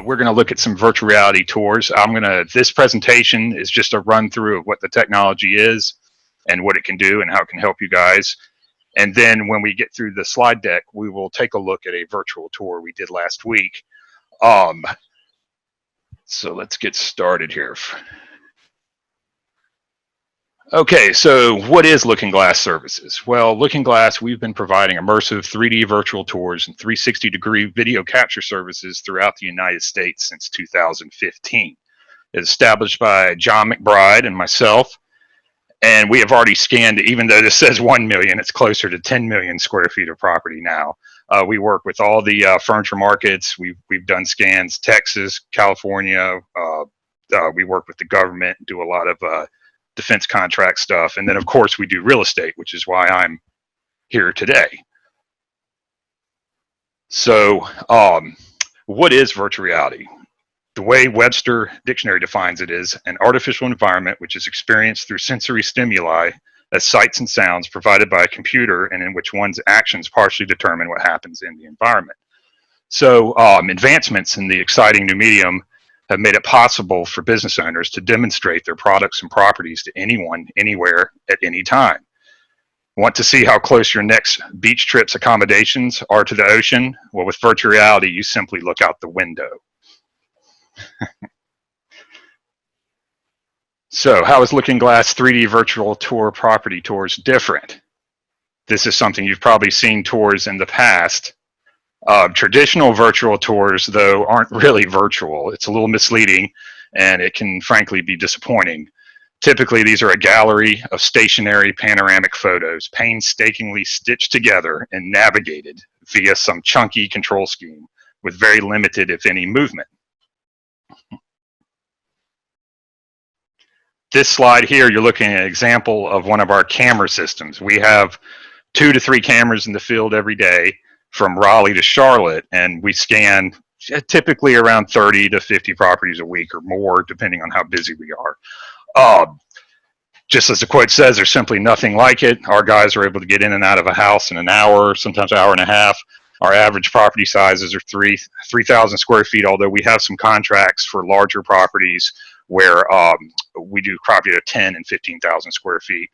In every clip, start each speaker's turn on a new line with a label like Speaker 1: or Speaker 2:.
Speaker 1: we're going to look at some virtual reality tours. This presentation is just a run through of what the technology is and what it can do and how it can help you guys. And then when we get through the slide deck, we will take a look at a virtual tour we did last week. So let's get started here. Okay, so what is Lookingglass Services? Well, Lookingglass, we've been providing immersive 3D virtual tours and 360-degree video capture services throughout the United States since 2015. It's established by John McBride and myself, and we have already scanned, even though this says 1 million, it's closer to 10 million square feet of property now. We work with all the furniture markets. We've done scans, Texas, California. We work with the government, do a lot of defense contract stuff. And then, of course, we do real estate, which is why I'm here today. So what is virtual reality? The way Webster Dictionary defines it is an artificial environment which is experienced through sensory stimuli as sights and sounds provided by a computer and in which one's actions partially determine what happens in the environment. So advancements in the exciting new medium have made it possible for business owners to demonstrate their products and properties to anyone, anywhere, at any time. Want to see how close your next beach trip's accommodations are to the ocean? Well, with virtual reality, you simply look out the window. So how is Lookingglass 3D virtual tour property tours different? This is something you've probably seen tours in the past. Traditional virtual tours, though, aren't really virtual. It's a little misleading, and it can frankly be disappointing. Typically, these are a gallery of stationary panoramic photos, painstakingly stitched together and navigated via some chunky control scheme with very limited, if any, movement. This slide here, you're looking at an example of one of our camera systems. We have 2 to 3 cameras in the field every day from Raleigh to Charlotte, and we scan typically around 30 to 50 properties a week or more, depending on how busy we are. Just as the quote says, there's simply nothing like it. Our guys are able to get in and out of a house in an hour, sometimes an hour and a half. Our average property sizes are 3,000 square feet, although we have some contracts for larger properties where we do property at 10 and 15,000 square feet.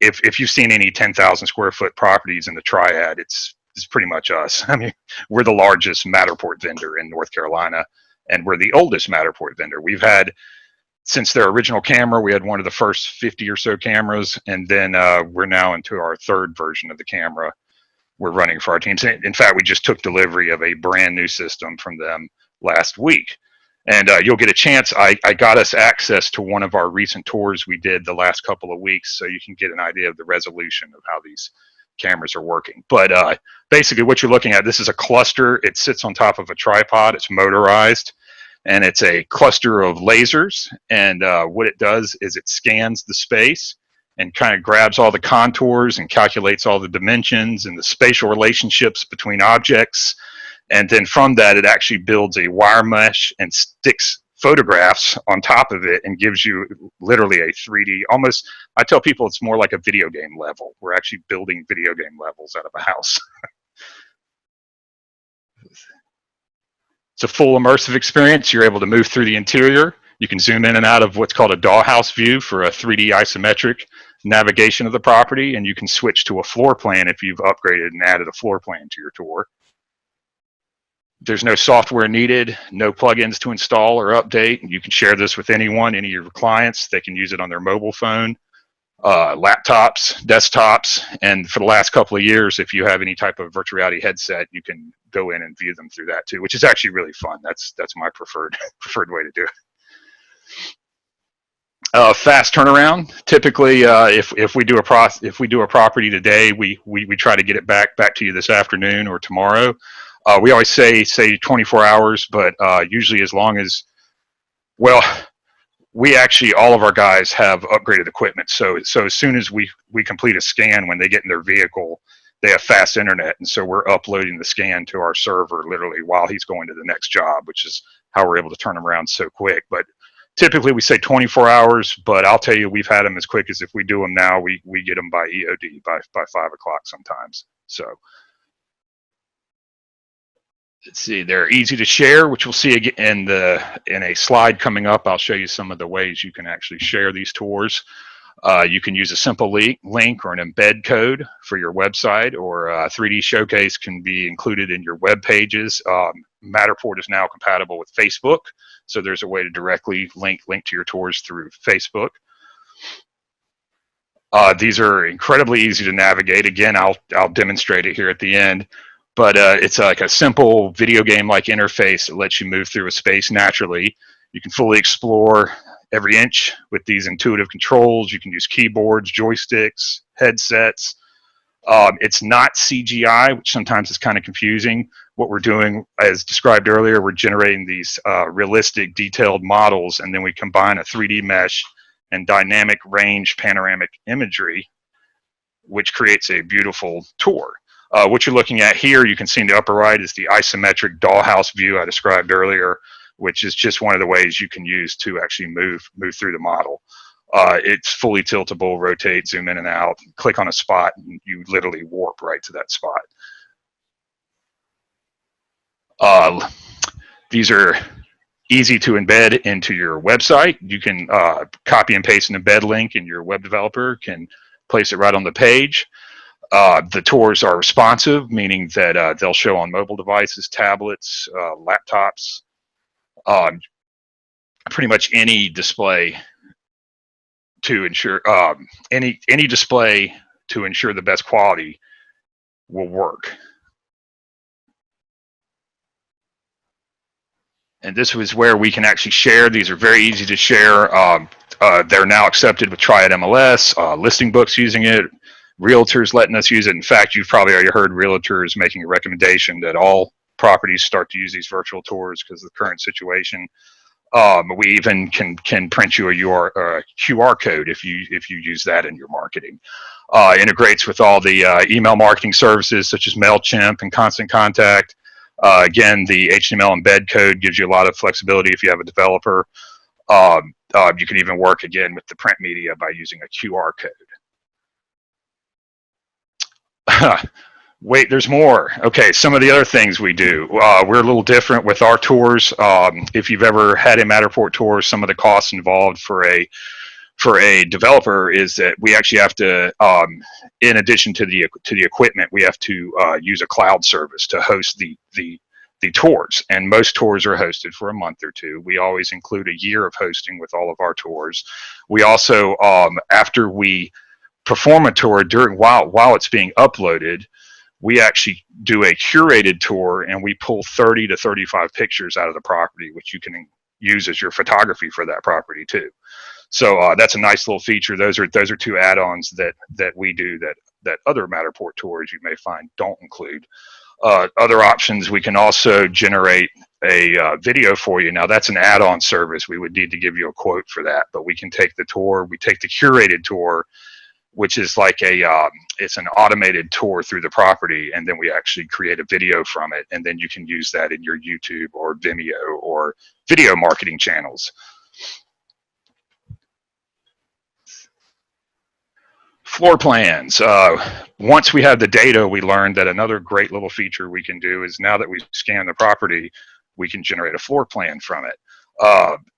Speaker 1: If you've seen any 10,000 square foot properties in the Triad, it's pretty much us. I mean, we're the largest Matterport vendor in North Carolina, and we're the oldest Matterport vendor. We've had, since their original camera, we had one of the first 50 or so cameras, and then we're now into our 3rd version of the camera we're running for our teams. In fact, we just took delivery of a brand new system from them last week. And you'll get a chance. I got us access to one of our recent tours we did the last couple of weeks, so you can get an idea of the resolution of how these cameras are working. But basically what you're looking at, this is a cluster. It sits on top of a tripod. It's motorized, and it's a cluster of lasers. And what it does is it scans the space and kind of grabs all the contours and calculates all the dimensions and the spatial relationships between objects. And then from that, it actually builds a wire mesh and sticks photographs on top of it and gives you literally a 3D, almost, I tell people it's more like a video game level. We're actually building video game levels out of a house. It's a full immersive experience. You're able to move through the interior. You can zoom in and out of what's called a dollhouse view for a 3D isometric navigation of the property, and you can switch to a floor plan if you've upgraded and added a floor plan to your tour. There's no software needed, no plugins to install or update. You can share this with anyone, any of your clients. They can use it on their mobile phone, laptops, desktops, and for the last couple of years, if you have any type of virtual reality headset, you can go in and view them through that too, which is actually really fun. That's my preferred way to do it. Fast turnaround. Typically, if we do a property today, we try to get it back to you this afternoon or tomorrow. We always say 24 hours, but usually as long as, well, we actually, all of our guys have upgraded equipment. So as soon as we complete a scan, when they get in their vehicle, they have fast internet. And so we're uploading the scan to our server literally while he's going to the next job, which is how we're able to turn them around so quick. But typically we say 24 hours, but I'll tell you, we've had them as quick as, if we do them now, we get them by EOD by 5 o'clock sometimes. So let's see, they're easy to share, which we'll see again in a slide coming up. I'll show you some of the ways you can actually share these tours. You can use a simple link or an embed code for your website, or a 3D showcase can be included in your web pages. Matterport is now compatible with Facebook, so there's a way to directly link to your tours through Facebook. These are incredibly easy to navigate. Again, I'll demonstrate it here at the end, but it's like a simple video game-like interface that lets you move through a space naturally. You can fully explore every inch with these intuitive controls. You can use keyboards, joysticks, headsets. It's not CGI, which sometimes is kind of confusing. What we're doing, as described earlier, we're generating these realistic, detailed models, and then we combine a 3D mesh and dynamic range panoramic imagery, which creates a beautiful tour. What you're looking at here, you can see in the upper right, is the isometric dollhouse view I described earlier, which is just one of the ways you can use to actually move through the model. It's fully tiltable, rotate, zoom in and out, click on a spot, and you literally warp right to that spot. These are easy to embed into your website. You can copy and paste an embed link, and your web developer can place it right on the page. The tours are responsive, meaning that they'll show on mobile devices, tablets, laptops, pretty much any display to ensure any display to ensure the best quality will work. And this was where we can actually share. These are very easy to share. They're now accepted with Triad MLS, listing books using it, realtors letting us use it. In fact, you've probably already heard realtors making a recommendation that all properties start to use these virtual tours because of the current situation. We even can print you a QR code if you use that in your marketing. Integrates with all the email marketing services such as MailChimp and Constant Contact. Again, the HTML embed code gives you a lot of flexibility if you have a developer. You can even work again with the print media by using a QR code. Wait, there's more. Okay, some of the other things we do. We're a little different with our tours. If you've ever had a Matterport tour, some of the costs involved for a developer is that we actually have to, in addition to the equipment, we have to use a cloud service to host the tours. And most tours are hosted for a month or two. We always include a year of hosting with all of our tours. We also, after we perform a tour, while it's being uploaded, we actually do a curated tour, and we pull 30 to 35 pictures out of the property, which you can use as your photography for that property too. So that's a nice little feature. Those are two add-ons that we do that other Matterport tours you may find don't include. Other options, we can also generate a video for you. Now that's an add-on service. We would need to give you a quote for that, but we can take the tour. We take the curated tour, which is like it's an automated tour through the property, and then we actually create a video from it, and then you can use that in your YouTube or Vimeo or video marketing channels. Floor plans. Once we have the data, we learned that another great little feature we can do is, now that we scan the property, we can generate a floor plan from it.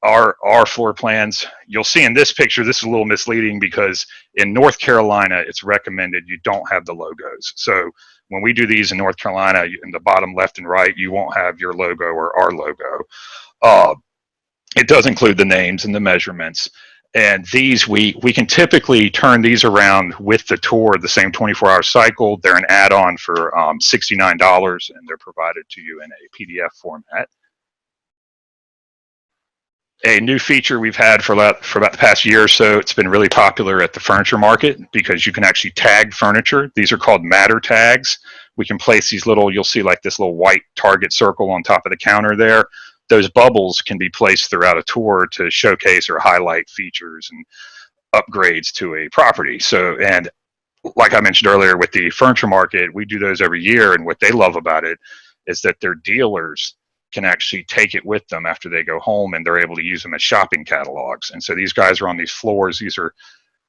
Speaker 1: Our floor plans, you'll see in this picture, this is a little misleading because in North Carolina, it's recommended you don't have the logos. So when we do these in North Carolina, in the bottom left and right, you won't have your logo or our logo. It does include the names and the measurements. And these, we can typically turn these around with the tour, the same 24-hour cycle. They're an add-on for $69, and they're provided to you in a PDF format. A new feature we've had for about the past year or so, it's been really popular at the furniture market because you can actually tag furniture. These are called matter tags. We can place these little, you'll see like this little white target circle on top of the counter there. Those bubbles can be placed throughout a tour to showcase or highlight features and upgrades to a property. So, and like I mentioned earlier with the furniture market, we do those every year, and what they love about it is that their dealers can actually take it with them after they go home, and they're able to use them as shopping catalogs. And so these guys are on these floors. These are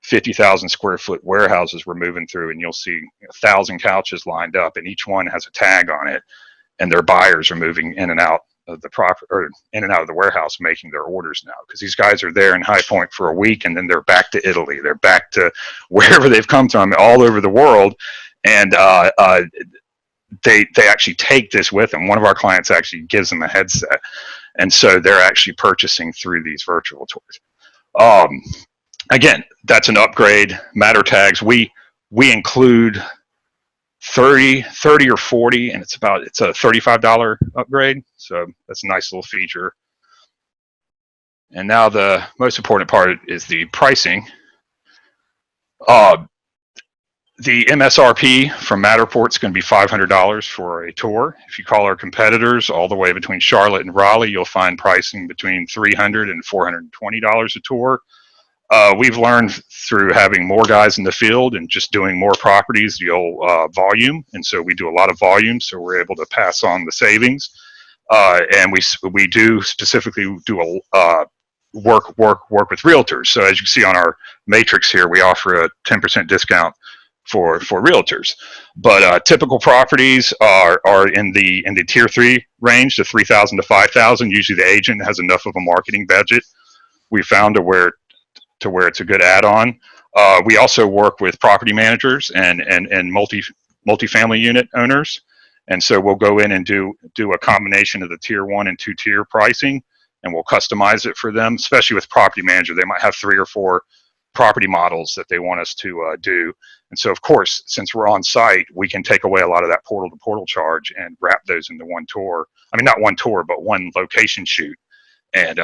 Speaker 1: 50,000 square foot warehouses we're moving through, and you'll see 1,000 couches lined up, and each one has a tag on it. and their buyers are moving in and out of the property or in and out of the warehouse making their orders now, because these guys are there in High Point for a week and then they're back to Italy, they're back to wherever they've come from all over the world, and they actually take this with them. One of our clients actually gives them a headset, and so they're actually purchasing through these virtual tours. Again, that's an upgrade. Matter tags, we include 30 or 40, and it's a $35 upgrade, so that's a nice little feature. And now the most important part is the pricing. The MSRP from Matterport is going to be $500 for a tour. If you call our competitors all the way between Charlotte and Raleigh, you'll find pricing between $300 and $420 a tour. We've learned through having more guys in the field and just doing more properties, volume, and so we do a lot of volume, so we're able to pass on the savings. And we do specifically do a work with realtors. So as you can see on our matrix here, we offer a 10% discount for realtors. But typical properties are in the tier 3 range, the 3,000 to 5,000. Usually the agent has enough of a marketing budget, we found, to where it's a good add-on. We also work with property managers and multifamily unit owners, and so we'll go in and do a combination of the tier 1 and 2 tier pricing, and we'll customize it for them. Especially with property manager, they might have 3 or 4 property models that they want us to do, and so of course, since we're on site, we can take away a lot of that portal to portal charge and wrap those into one tour. I mean, not one tour, but one location shoot, and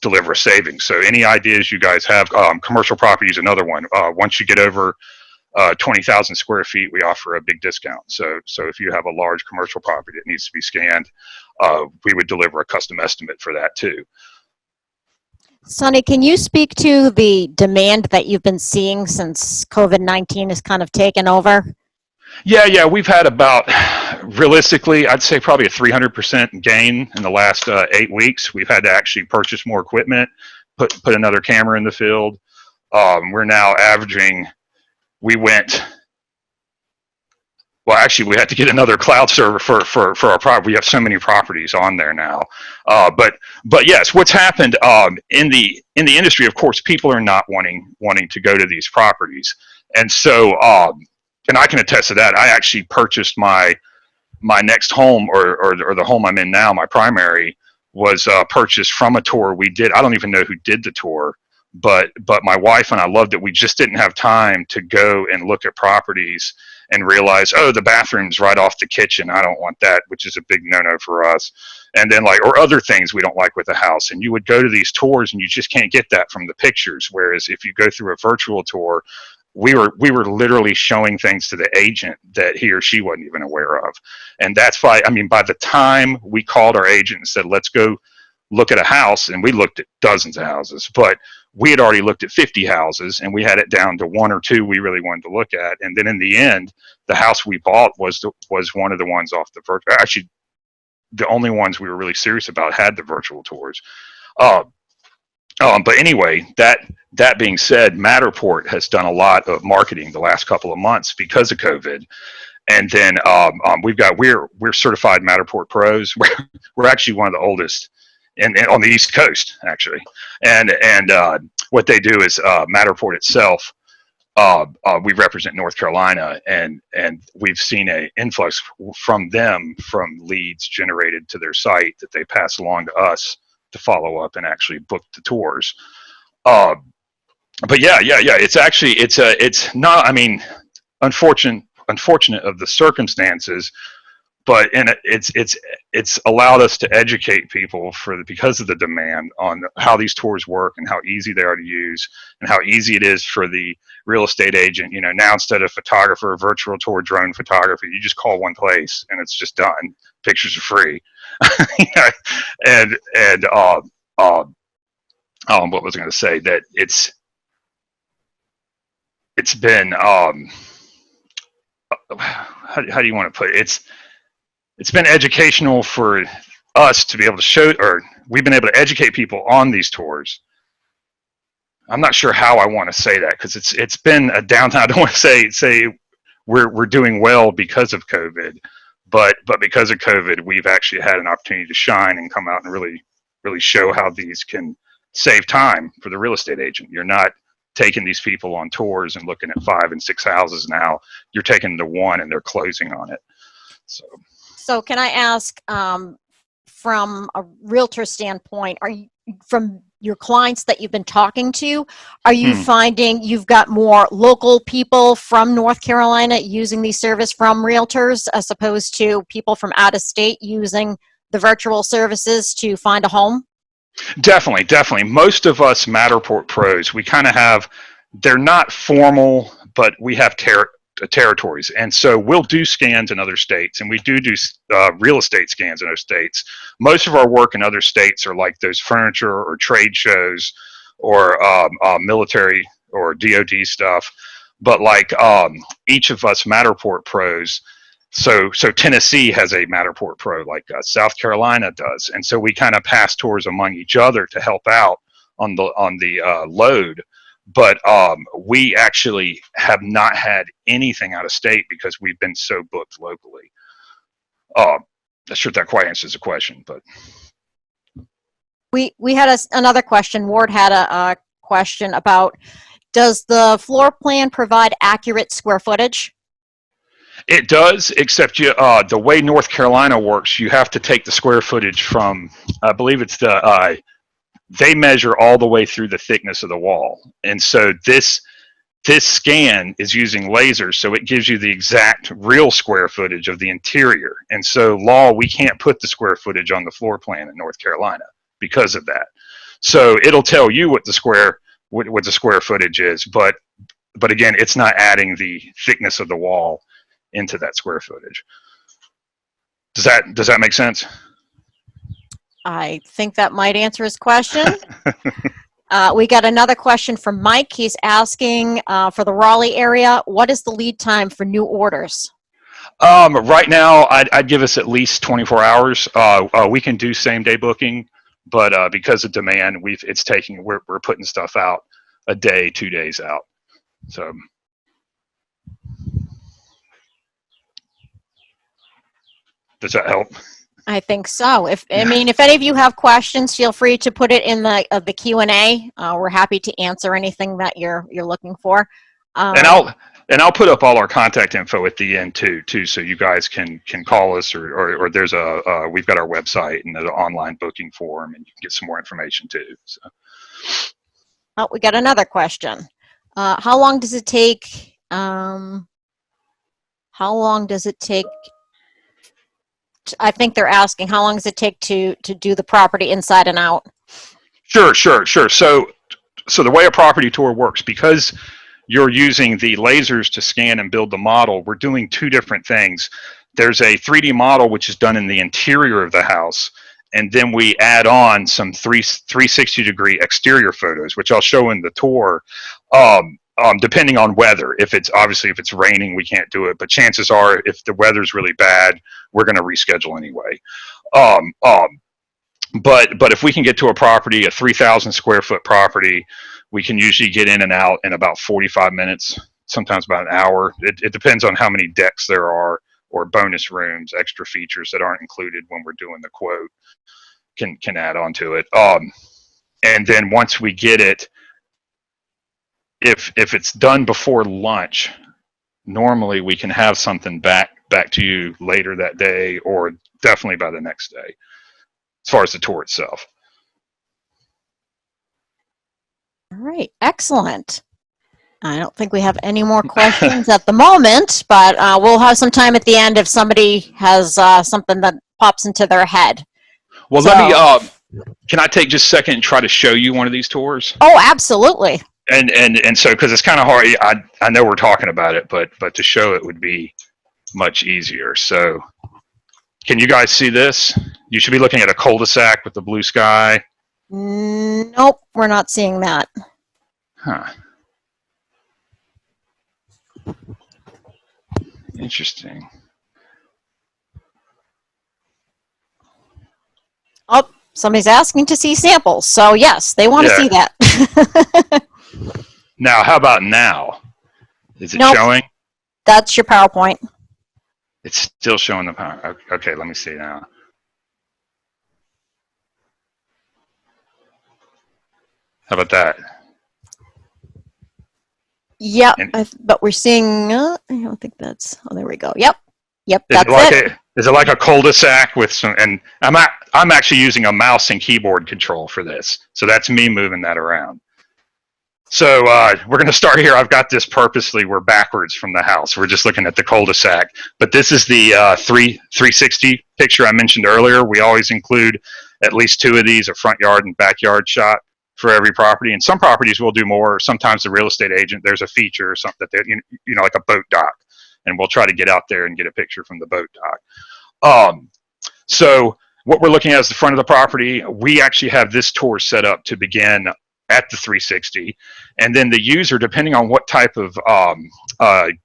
Speaker 1: deliver a savings. So any ideas you guys have? Commercial property is another one. Once you get over 20,000 square feet, we offer a big discount. So if you have a large commercial property that needs to be scanned, we would deliver a custom estimate for that too.
Speaker 2: Sonny, can you speak to the demand that you've been seeing since COVID-19 has kind of taken over?
Speaker 1: Yeah, we've had about, realistically, I'd say probably a 300% gain in the last 8 weeks. We've had to actually purchase more equipment, put another camera in the field. We're now averaging, we had to get another cloud server for our property. We have so many properties on there now. But yes, what's happened in the industry, of course, people are not wanting to go to these properties. And so, and I can attest to that. I actually purchased my next home, or the home I'm in now, my primary, was purchased from a tour we did. I don't even know who did the tour, but my wife and I loved it. We just didn't have time to go and look at properties and realize, oh, the bathroom's right off the kitchen, I don't want that, which is a big no-no for us. And then or other things we don't like with the house. And you would go to these tours and you just can't get that from the pictures. Whereas if you go through a virtual tour, we were literally showing things to the agent that he or she wasn't even aware of. And that's why, I mean, by the time we called our agent and said, let's go look at a house, and we looked at dozens of houses, but we had already looked at 50 houses, and we had it down to 1 or 2 we really wanted to look at. And then in the end, the house we bought was one of the ones off the virtual. Actually, the only ones we were really serious about had the virtual tours. But anyway, that being said, Matterport has done a lot of marketing the last couple of months because of COVID. And then we're certified Matterport pros. We're actually one of the oldest on the East Coast, actually. And what they do is Matterport itself. We represent North Carolina, and we've seen an influx from them, from leads generated to their site that they pass along to us to follow up and actually book the tours. But yeah, it's not, I mean, unfortunate of the circumstances, but it's allowed us to educate people because of the demand on how these tours work and how easy they are to use and how easy it is for the real estate agent. Now instead of photographer, virtual tour, drone photography, you just call one place and it's just done. Pictures are free. And what was I going to say? That it's been how do you want to put it? It's been educational for us to be able to show, or we've been able to educate people on these tours. I'm not sure how I want to say that, because it's been a downtime. I don't want to say we're doing well because of COVID, But because of COVID, we've actually had an opportunity to shine and come out and really show how these can save time for the real estate agent. You're not taking these people on tours and looking at 5 and 6 houses now. You're taking the one and they're closing on it.
Speaker 2: So can I ask, from a realtor standpoint, are you, from your clients that you've been talking to, are you finding you've got more local people from North Carolina using these service from realtors as opposed to people from out of state using the virtual services to find a home?
Speaker 1: Definitely. Most of us Matterport pros, we kind of have, they're not formal, but we have territories. And so we'll do scans in other states, and we do real estate scans in other states. Most of our work in other states are like those furniture or trade shows or military or DOD stuff. But like each of us Matterport pros, so Tennessee has a Matterport pro, like South Carolina does, and so we kind of pass tours among each other to help out on the load. But we actually have not had anything out of state because we've been so booked locally. Not sure if that quite answers the question, but
Speaker 2: we had another question. Ward had a question about, does the floor plan provide accurate square footage?
Speaker 1: it does, except the way North Carolina works, you have to take the square footage from, I believe it's they measure all the way through the thickness of the wall. And so this scan is using lasers, so it gives you the exact real square footage of the interior. And so we can't put the square footage on the floor plan in North Carolina because of that. So it'll tell you what the square footage is, but again, it's not adding the thickness of the wall into that square footage. Does that make sense?
Speaker 2: I think that might answer his question. We got another question from Mike. He's asking, for the Raleigh area, what is the lead time for new orders?
Speaker 1: Right now, I'd give us at least 24 hours. We can do same day booking, but because of demand, we're putting stuff out a day, 2 days out. So. Does that help?
Speaker 2: I think so. If any of you have questions, feel free to put it in the Q&A. We're happy to answer anything that you're looking for.
Speaker 1: And I'll put up all our contact info at the end too, so you guys can call us, or there's we've got our website and an online booking form, and you can get some more information too. So.
Speaker 2: Oh, we got another question. How long does it take? I think they're asking, how long does it take to do the property inside and out?
Speaker 1: Sure. So the way a property tour works, because you're using the lasers to scan and build the model, we're doing two different things. There's a 3D model, which is done in the interior of the house, and then we add on some 360-degree exterior photos, which I'll show in the tour. Depending on weather. If it's raining, we can't do it. But chances are, if the weather's really bad, we're going to reschedule anyway. But if we can get to a property, a 3,000 square foot property, we can usually get in and out in about 45 minutes, sometimes about an hour. It depends on how many decks there are, or bonus rooms, extra features that aren't included when we're doing the quote can add on to it. And then once we get it, if it's done before lunch, normally we can have something back to you later that day, or definitely by the next day, as far as the tour itself.
Speaker 2: All right, excellent. I don't think we have any more questions at the moment, but we'll have some time at the end if somebody has something that pops into their head.
Speaker 1: Well, let me, can I take just a second and try to show you one of these tours?
Speaker 2: Oh, absolutely.
Speaker 1: And so, because it's kind of hard, I know we're talking about it, but to show it would be much easier. So can you guys see this? You should be looking at a cul-de-sac with the blue sky.
Speaker 2: Nope, we're not seeing that.
Speaker 1: Huh. Interesting.
Speaker 2: Oh, somebody's asking to see samples. So yes, they want to see that.
Speaker 1: Now, how about now? Is it
Speaker 2: Nope.
Speaker 1: showing?
Speaker 2: That's your PowerPoint.
Speaker 1: It's still showing the power. Okay, let me see now. How about that?
Speaker 2: Yep, but we're seeing, I don't think that's, oh, there we go. Yep, that's it.
Speaker 1: Is it like a cul-de-sac with some, and I'm actually using a mouse and keyboard control for this. So that's me moving that around. So we're going to start here. I've got this purposely. We're backwards from the house. We're just looking at the cul-de-sac. But this is the 360 picture I mentioned earlier. We always include at least 2 of these, a front yard and backyard shot for every property. And some properties will do more. Sometimes the real estate agent, there's a feature or something that they, you know, like a boat dock. And we'll try to get out there and get a picture from the boat dock. So what we're looking at is the front of the property. We actually have this tour set up to begin at the 360, and then the user, depending on what type of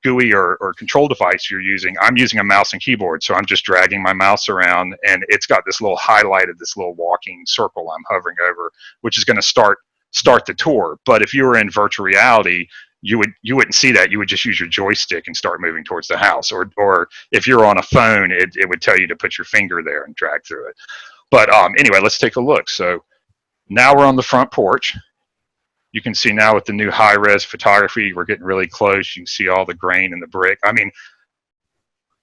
Speaker 1: GUI or control device you're using, I'm using a mouse and keyboard, so I'm just dragging my mouse around, and it's got this little highlight of this little walking circle I'm hovering over, which is going to start the tour. But if you were in virtual reality, you wouldn't see that. You would just use your joystick and start moving towards the house, or if you're on a phone, it would tell you to put your finger there and drag through it. But anyway, let's take a look. So now we're on the front porch. You can see now with the new high-res photography, we're getting really close. You can see all the grain in the brick. I mean,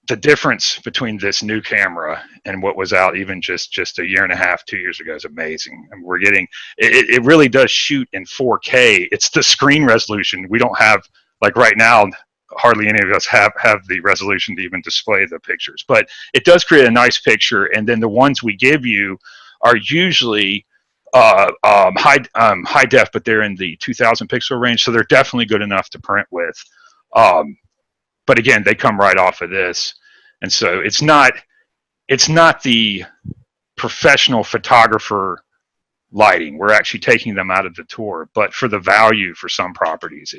Speaker 1: the difference between this new camera and what was out even just a year and a half, 2 years ago is amazing. And we're getting, it really does shoot in 4K. It's the screen resolution. We don't have, like right now, hardly any of us have the resolution to even display the pictures. But it does create a nice picture. And then the ones we give you are usually high def, but they're in the 2000 pixel range, so they're definitely good enough to print with. But again, they come right off of this, and so it's not the professional photographer lighting. We're actually taking them out of the tour, but for the value for some properties,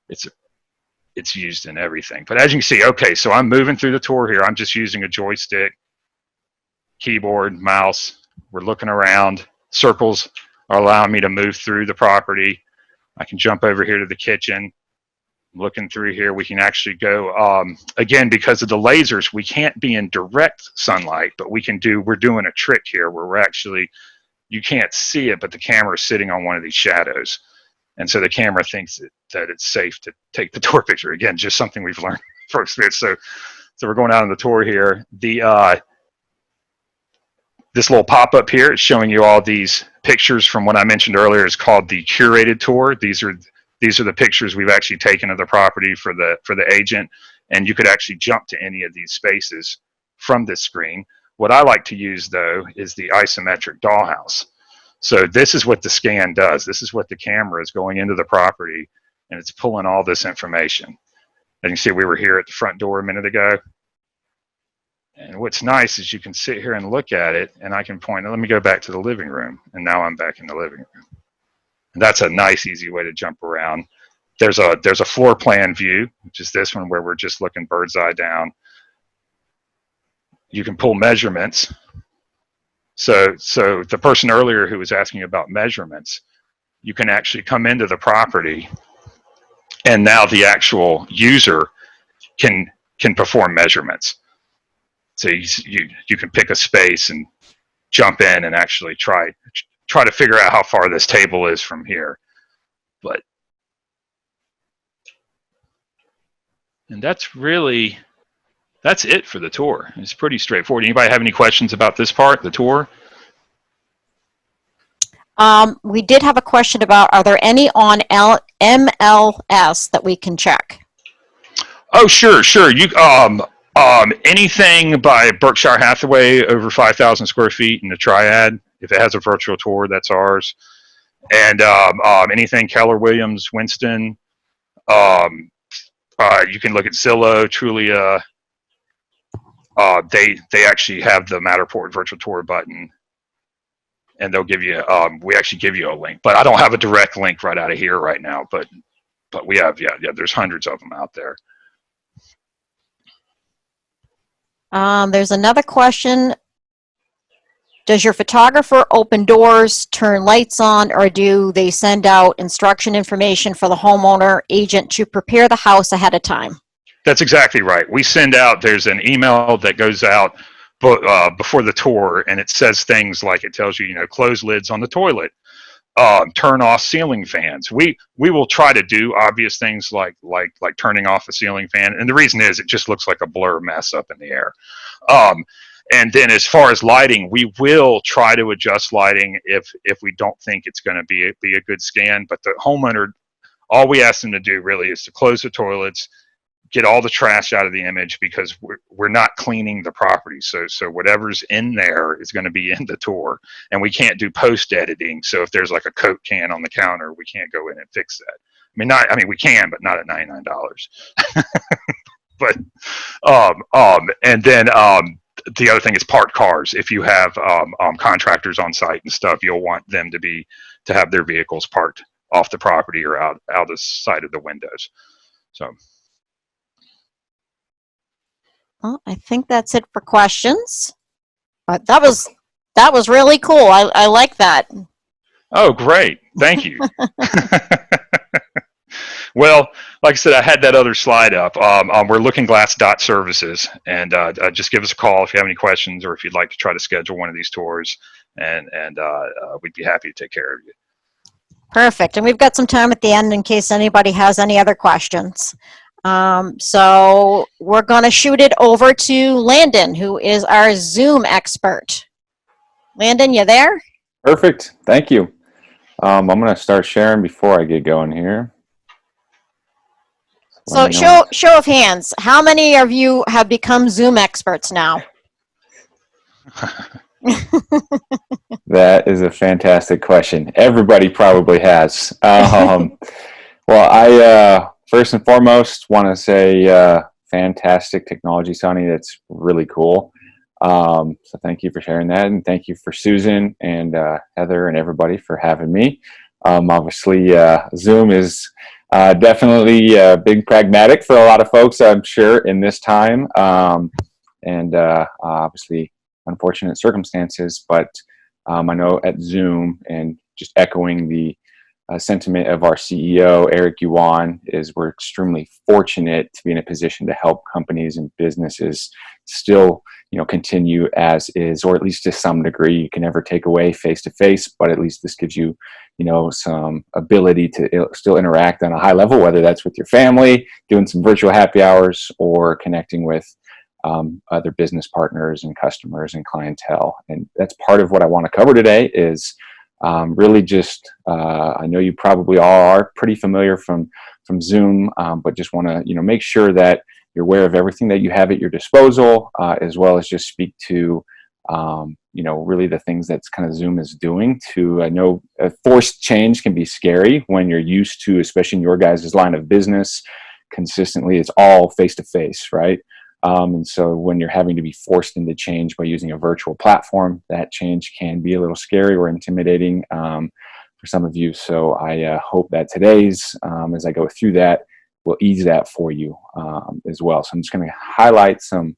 Speaker 1: it's used in everything. But as you can see, okay, so I'm moving through the tour here. I'm just using a joystick, keyboard, mouse. We're looking around. Circles are allowing me to move through the property. I can jump over here to the kitchen. Looking through here, we can actually go, again, because of the lasers, we can't be in direct sunlight, but we're doing a trick here where we're actually, you can't see it, but the camera is sitting on one of these shadows. And so the camera thinks that it's safe to take the tour picture. Again, just something we've learned from experience. So we're going out on the tour here. This little pop-up here is showing you all these pictures from what I mentioned earlier. Is called the Curated Tour. These are the pictures we've actually taken of the property for the agent, and you could actually jump to any of these spaces from this screen. What I like to use, though, is the Isometric Dollhouse. So this is what the scan does. This is what the camera is going into the property, and it's pulling all this information. And you see we were here at the front door a minute ago. And what's nice is you can sit here and look at it, and I can point, let me go back to the living room, and now I'm back in the living room. And that's a nice, easy way to jump around. There's a floor plan view, which is this one where we're just looking bird's eye down. You can pull measurements. So the person earlier who was asking about measurements, you can actually come into the property, and now the actual user can perform measurements. So you can pick a space and jump in and actually try to figure out how far this table is from here. And that's it for the tour. It's pretty straightforward. Anybody have any questions about this part, the tour?
Speaker 2: We did have a question about, are there any on MLS that we can check?
Speaker 1: Oh, sure. You anything by Berkshire Hathaway over 5,000 square feet in the Triad, if it has a virtual tour, that's ours. And anything Keller Williams, Winston. You can look at Zillow, Trulia. They actually have the Matterport virtual tour button, and they'll give you. We actually give you a link, but I don't have a direct link right out of here right now. But we have, yeah. There's hundreds of them out there.
Speaker 2: There's another question. Does your photographer open doors, turn lights on, or do they send out instruction information for the homeowner agent to prepare the house ahead of time?
Speaker 1: That's exactly right. We send out, there's an email that goes out before the tour, and it says things like, it tells you, you know, close lids on the toilet, turn off ceiling fans. We will try to do obvious things like turning off a ceiling fan, and the reason is it just looks like a blur mess up in the air. And then as far as lighting, we will try to adjust lighting if we don't think it's going to be a good scan. But the homeowner, all we ask them to do really is to close the toilets, get all the trash out of the image, because we're not cleaning the property. So whatever's in there is going to be in the tour, and we can't do post editing. So if there's like a Coke can on the counter, we can't go in and fix that. I mean we can, but not at $99. But and then the other thing is parked cars. If you have contractors on site and stuff, you'll want them to have their vehicles parked off the property or out the side of the windows. So.
Speaker 2: Well, I think that's it for questions. But that was really cool. I like that.
Speaker 1: Oh, great. Thank you. Well, like I said, I had that other slide up. We're Lookingglass.services, and just give us a call if you have any questions, or if you'd like to try to schedule one of these tours, and we'd be happy to take care of you.
Speaker 2: Perfect. And we've got some time at the end in case anybody has any other questions. So we're going to shoot it over to Landon, who is our Zoom expert. Landon, you there?
Speaker 3: Perfect. Thank you. I'm going to start sharing before I get going here.
Speaker 2: So show of hands. How many of you have become Zoom experts now?
Speaker 3: That is a fantastic question. Everybody probably has. Well, I first and foremost want to say fantastic technology, Sonny. That's really cool. So thank you for sharing that, and thank you for Susan and Heather and everybody for having me. Obviously, Zoom is definitely big pragmatic for a lot of folks, I'm sure, in this time, and obviously unfortunate circumstances, but I know at Zoom, and just echoing the sentiment of our CEO, Eric Yuan, is we're extremely fortunate to be in a position to help companies and businesses still, continue as is, or at least to some degree. You can never take away face-to-face, but at least this gives you, some ability to still interact on a high level, whether that's with your family, doing some virtual happy hours, or connecting with other business partners and customers and clientele. And that's part of what I want to cover today is really just, I know you probably all are pretty familiar from Zoom, but just want to, make sure that you're aware of everything that you have at your disposal, as well as just speak to, really the things that's kind of Zoom is doing to, I know forced change can be scary when you're used to, especially in your guys' line of business, consistently, it's all face-to-face, right? And so when you're having to be forced into change by using a virtual platform, that change can be a little scary or intimidating for some of you. So I hope that today's, as I go through that, will ease that for you as well. So I'm just going to highlight some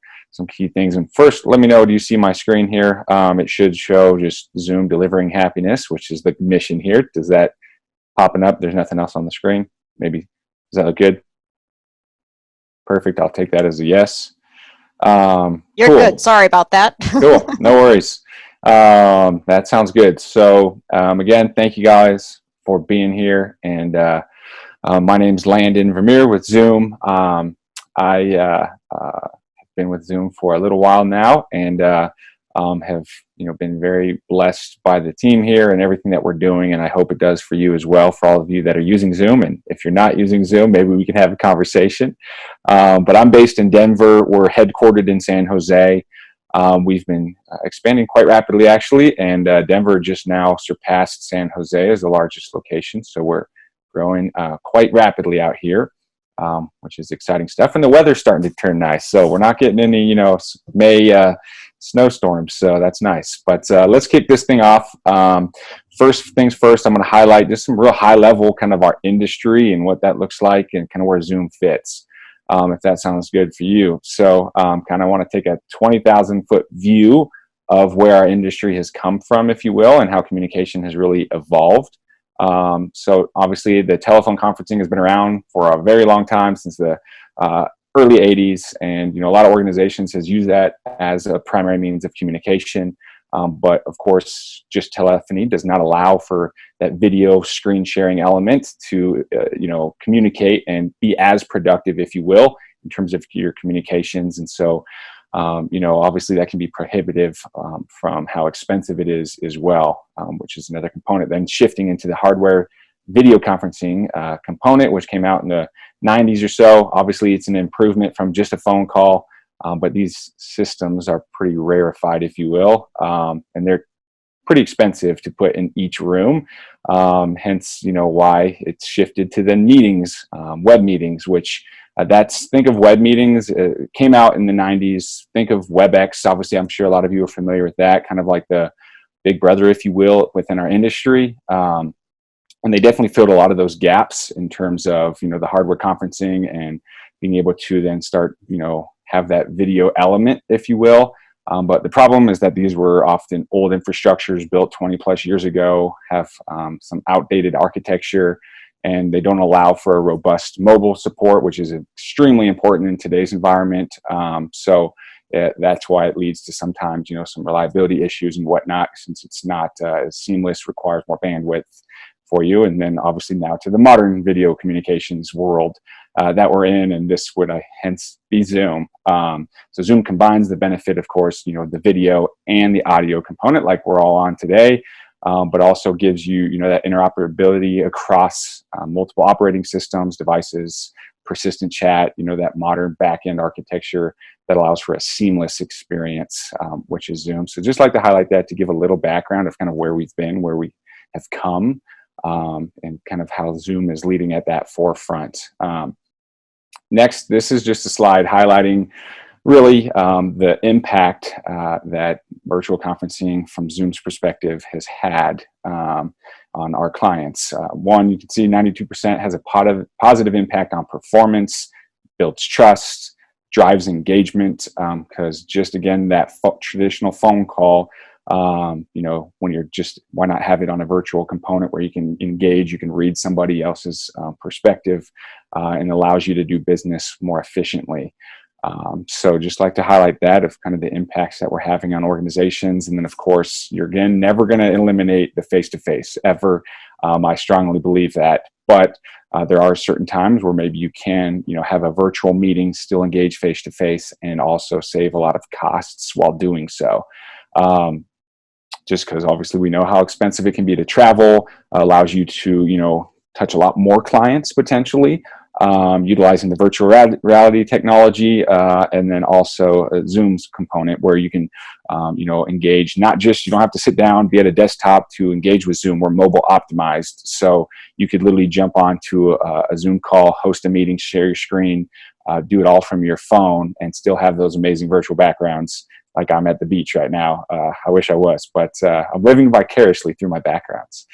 Speaker 3: key things. And first, let me know, do you see my screen here? It should show just Zoom delivering happiness, which is the mission here. Does that popping up? There's nothing else on the screen. Maybe, does that look good? Perfect. I'll take that as a yes.
Speaker 2: You're
Speaker 3: cool.
Speaker 2: good. Sorry about that.
Speaker 3: Cool. No worries. That sounds good. So again, thank you guys for being here. And my name's Landon Vermeer with Zoom. I have been with Zoom for a little while now, and have been very blessed by the team here and everything that we're doing, and I hope it does for you as well, for all of you that are using Zoom. And if you're not using Zoom, maybe we can have a conversation. But I'm based in Denver. We're headquartered in San Jose. We've been expanding quite rapidly, actually, and Denver just now surpassed San Jose as the largest location, so we're growing quite rapidly out here, which is exciting stuff. And the weather's starting to turn nice, so we're not getting any May snowstorms, so that's nice. But let's kick this thing off. First things first, I'm going to highlight just some real high level kind of our industry and what that looks like and kind of where Zoom fits, if that sounds good for you. So kind of want to take a 20,000 foot view of where our industry has come from, if you will, and how communication has really evolved. So obviously the telephone conferencing has been around for a very long time, since the early 80s, and a lot of organizations has used that as a primary means of communication. But of course, just telephony does not allow for that video screen sharing element to communicate and be as productive, if you will, in terms of your communications. And so obviously that can be prohibitive from how expensive it is as well, which is another component. Then shifting into the hardware video conferencing component, which came out in the 90s or so. Obviously, it's an improvement from just a phone call, but these systems are pretty rarefied, if you will, and they're pretty expensive to put in each room. Hence, why it's shifted to the meetings, web meetings, which think of web meetings, came out in the 90s. Think of WebEx. Obviously, I'm sure a lot of you are familiar with that, kind of like the big brother, if you will, within our industry. And they definitely filled a lot of those gaps in terms of, the hardware conferencing and being able to then start, have that video element, if you will. But the problem is that these were often old infrastructures built 20 plus years ago, have some outdated architecture, and they don't allow for a robust mobile support, which is extremely important in today's environment. So that's why it leads to sometimes, some reliability issues and whatnot, since it's not as seamless, requires more bandwidth for you. And then obviously now to the modern video communications world that we're in, and this would hence be Zoom. So Zoom combines the benefit, of course, the video and the audio component like we're all on today, but also gives you, that interoperability across multiple operating systems, devices, persistent chat, that modern back-end architecture that allows for a seamless experience, which is Zoom. So just like to highlight that to give a little background of kind of where we've been, where we have come, and kind of how Zoom is leading at that forefront. Next, this is just a slide highlighting really the impact that virtual conferencing from Zoom's perspective has had on our clients. One, you can see 92% has a positive impact on performance, builds trust, drives engagement, because just again, that traditional phone call, when you're why not have it on a virtual component where you can engage, you can read somebody else's perspective, and allows you to do business more efficiently. So just like to highlight that of kind of the impacts that we're having on organizations. And then of course, you're again, never going to eliminate the face-to-face ever. I strongly believe that, but there are certain times where maybe you can, have a virtual meeting, still engage face-to-face, and also save a lot of costs while doing so. Just because obviously we know how expensive it can be to travel, allows you to, touch a lot more clients potentially, utilizing the virtual reality technology, and then also Zoom's component where you can, engage, not just, you don't have to sit down, be at a desktop to engage with Zoom. We're mobile optimized. So you could literally jump onto a Zoom call, host a meeting, share your screen, do it all from your phone, and still have those amazing virtual backgrounds. Like I'm at the beach right now. I wish I was, but I'm living vicariously through my backgrounds.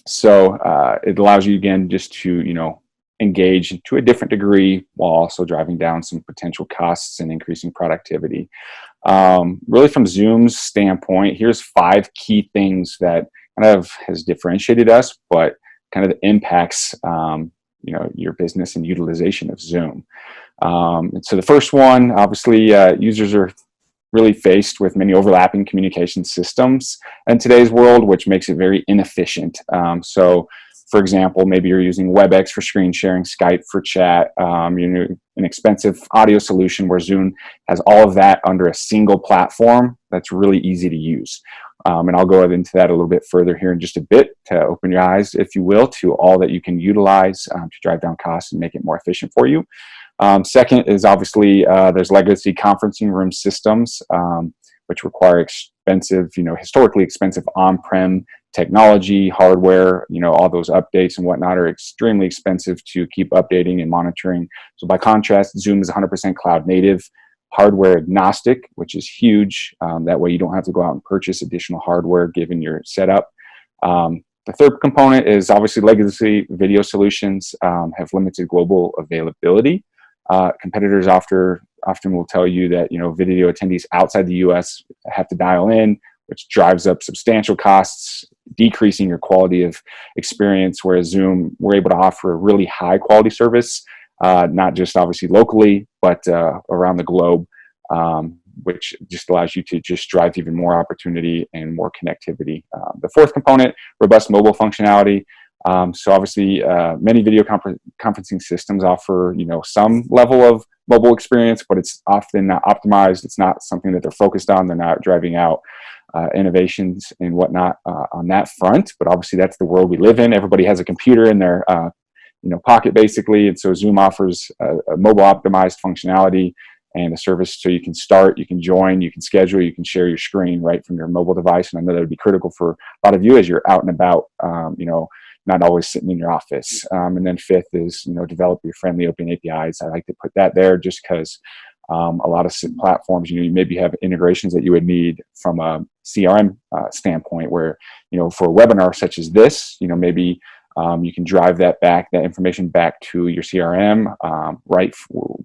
Speaker 3: So it allows you again just to, engage to a different degree while also driving down some potential costs and increasing productivity. Really from Zoom's standpoint, here's 5 key things that kind of has differentiated us, but kind of impacts, your business and utilization of Zoom. And so the first one, obviously, users are really faced with many overlapping communication systems in today's world, which makes it very inefficient. So, for example, maybe you're using WebEx for screen sharing, Skype for chat, an expensive audio solution where Zoom has all of that under a single platform that's really easy to use. And I'll go into that a little bit further here in just a bit to open your eyes, if you will, to all that you can utilize to drive down costs and make it more efficient for you. Second is obviously there's legacy conferencing room systems, which require expensive, historically expensive on-prem technology, hardware, all those updates and whatnot are extremely expensive to keep updating and monitoring. So by contrast, Zoom is 100% cloud native, hardware agnostic, which is huge. That way you don't have to go out and purchase additional hardware given your setup. The third component is obviously legacy video solutions have limited global availability. Competitors often will tell you that, video attendees outside the US have to dial in, which drives up substantial costs, decreasing your quality of experience, whereas Zoom, we're able to offer a really high quality service not just obviously locally, but around the globe, which just allows you to just drive even more opportunity and more connectivity. The fourth component, robust mobile functionality. So obviously, many video conferencing systems offer, some level of mobile experience, but it's often not optimized. It's not something that they're focused on. They're not driving out innovations and whatnot on that front. But obviously, that's the world we live in. Everybody has a computer in their pocket, basically, and so Zoom offers a mobile optimized functionality and a service so you can start, you can join, you can schedule, you can share your screen right from your mobile device. And I know that would be critical for a lot of you as you're out and about, not always sitting in your office. And then fifth is, develop your friendly open APIs. I like to put that there just because a lot of platforms, you maybe have integrations that you would need from a CRM standpoint where, for a webinar such as this, maybe you can drive that information back to your CRM,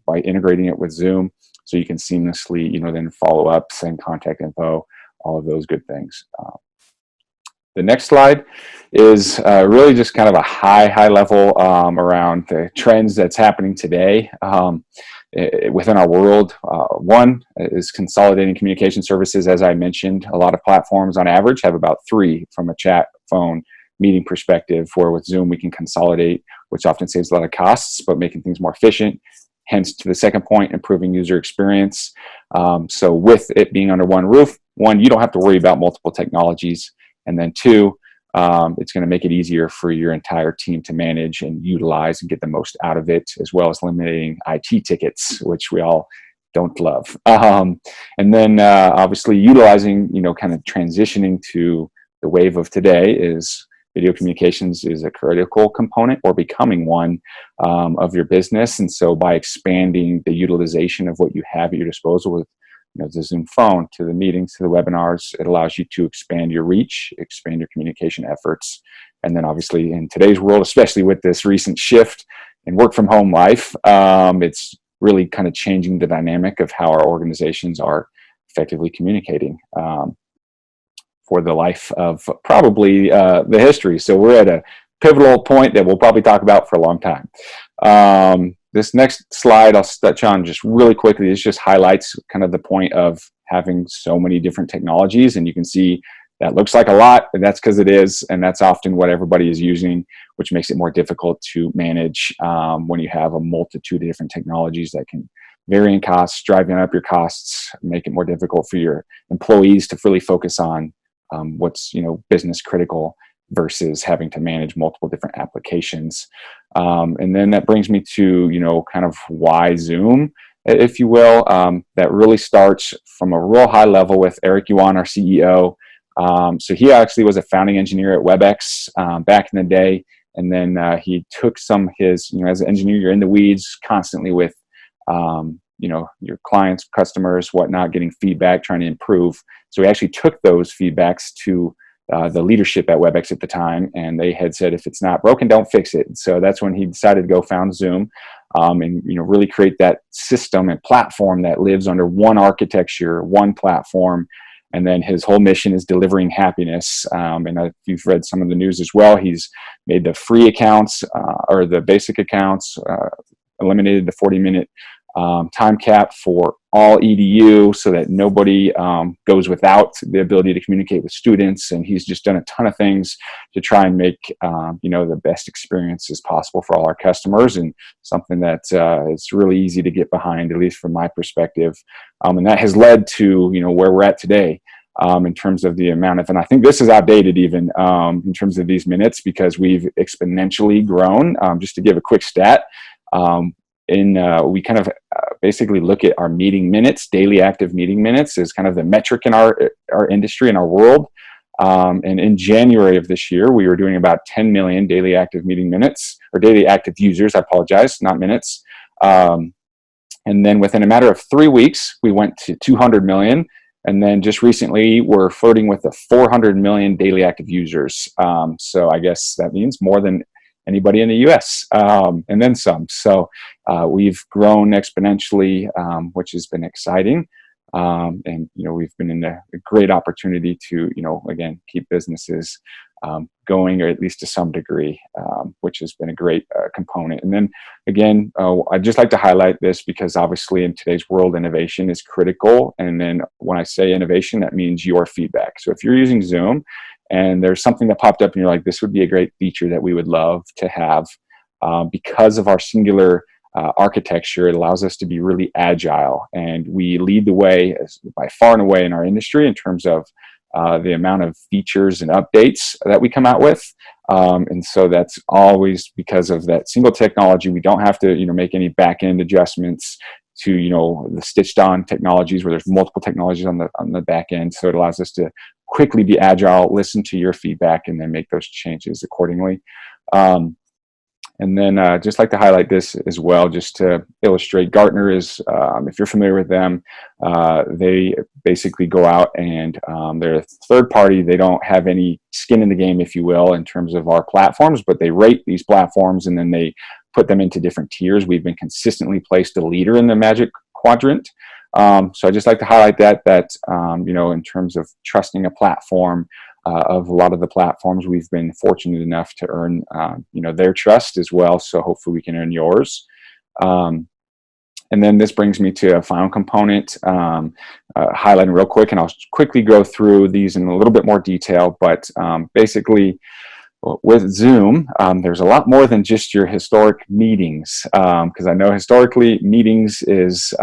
Speaker 3: by integrating it with Zoom, so you can seamlessly, then follow up, send contact info, all of those good things. The next slide is really just kind of a high level around the trends that's happening today within our world. One is consolidating communication services. As I mentioned, a lot of platforms on average have about 3 from a chat, phone, meeting perspective, where with Zoom we can consolidate, which often saves a lot of costs, but making things more efficient. Hence, to the second point, improving user experience. So with it being under one roof, one, you don't have to worry about multiple technologies. And then 2, it's going to make it easier for your entire team to manage and utilize and get the most out of it, as well as eliminating IT tickets, which we all don't love. And then obviously utilizing, kind of transitioning to the wave of today is video communications is a critical component or becoming one of your business. And so by expanding the utilization of what you have at your disposal with the Zoom phone, to the meetings, to the webinars, it allows you to expand your reach, expand your communication efforts. And then obviously in today's world, especially with this recent shift in work from home life, it's really kind of changing the dynamic of how our organizations are effectively communicating for the life of probably the history. So we're at a pivotal point that we'll probably talk about for a long time. This next slide I'll touch on just really quickly. This just highlights kind of the point of having so many different technologies, and you can see that looks like a lot, and that's because it is, and that's often what everybody is using, which makes it more difficult to manage when you have a multitude of different technologies that can vary in costs, driving up your costs, make it more difficult for your employees to really focus on what's business critical versus having to manage multiple different applications. And then that brings me to kind of why Zoom, if you will. That really starts from a real high level with Eric Yuan, our CEO. So he actually was a founding engineer at WebEx back in the day, and then he took some of his, as an engineer, you're in the weeds constantly with your clients, customers, whatnot, getting feedback, trying to improve. So he actually took those feedbacks to the leadership at WebEx at the time, and they had said, if it's not broken, don't fix it. So that's when he decided to go found Zoom, and really create that system and platform that lives under one architecture, one platform. And then his whole mission is delivering happiness. And if you've read some of the news as well, he's made the free accounts or the basic accounts, eliminated the 40-minute time cap for all EDU so that nobody goes without the ability to communicate with students. And he's just done a ton of things to try and make the best experiences possible for all our customers, and something that is really easy to get behind, at least from my perspective. And that has led to where we're at today in terms of the amount of, and I think this is outdated even in terms of these minutes, because we've exponentially grown. Just to give a quick stat, we kind of basically look at our meeting minutes, daily active meeting minutes, is kind of the metric in our industry, in our world. And in January of this year, we were doing about 10 million daily active meeting minutes, or daily active users, I apologize, not minutes. And then within a matter of 3 weeks, we went to 200 million. And then just recently, we're flirting with the 400 million daily active users. So I guess that means more than anybody in the US, and then some. So we've grown exponentially, which has been exciting. And we've been in a great opportunity to, again, keep businesses going, or at least to some degree, which has been a great component. And then again, I'd just like to highlight this because obviously in today's world, innovation is critical. And then when I say innovation, that means your feedback. So if you're using Zoom and there's something that popped up and you're like, this would be a great feature that we would love to have, because of our singular architecture, it allows us to be really agile, and we lead the way by far and away in our industry in terms of the amount of features and updates that we come out with. And so that's always because of that single technology. We don't have to, make any back-end adjustments to, the stitched-on technologies where there's multiple technologies on the back end. So it allows us to quickly be agile, listen to your feedback, and then make those changes accordingly. And then just like to highlight this as well, just to illustrate, Gartner is, if you're familiar with them, they basically go out and they're a third party. They don't have any skin in the game, if you will, in terms of our platforms, but they rate these platforms and then they put them into different tiers. We've been consistently placed a leader in the Magic Quadrant. So I just like to highlight that in terms of trusting a platform, of a lot of the platforms, we've been fortunate enough to earn, their trust as well. So hopefully we can earn yours. And then this brings me to a final component, highlighting real quick, and I'll quickly go through these in a little bit more detail. But basically, with Zoom, there's a lot more than just your historic meetings, because I know historically meetings is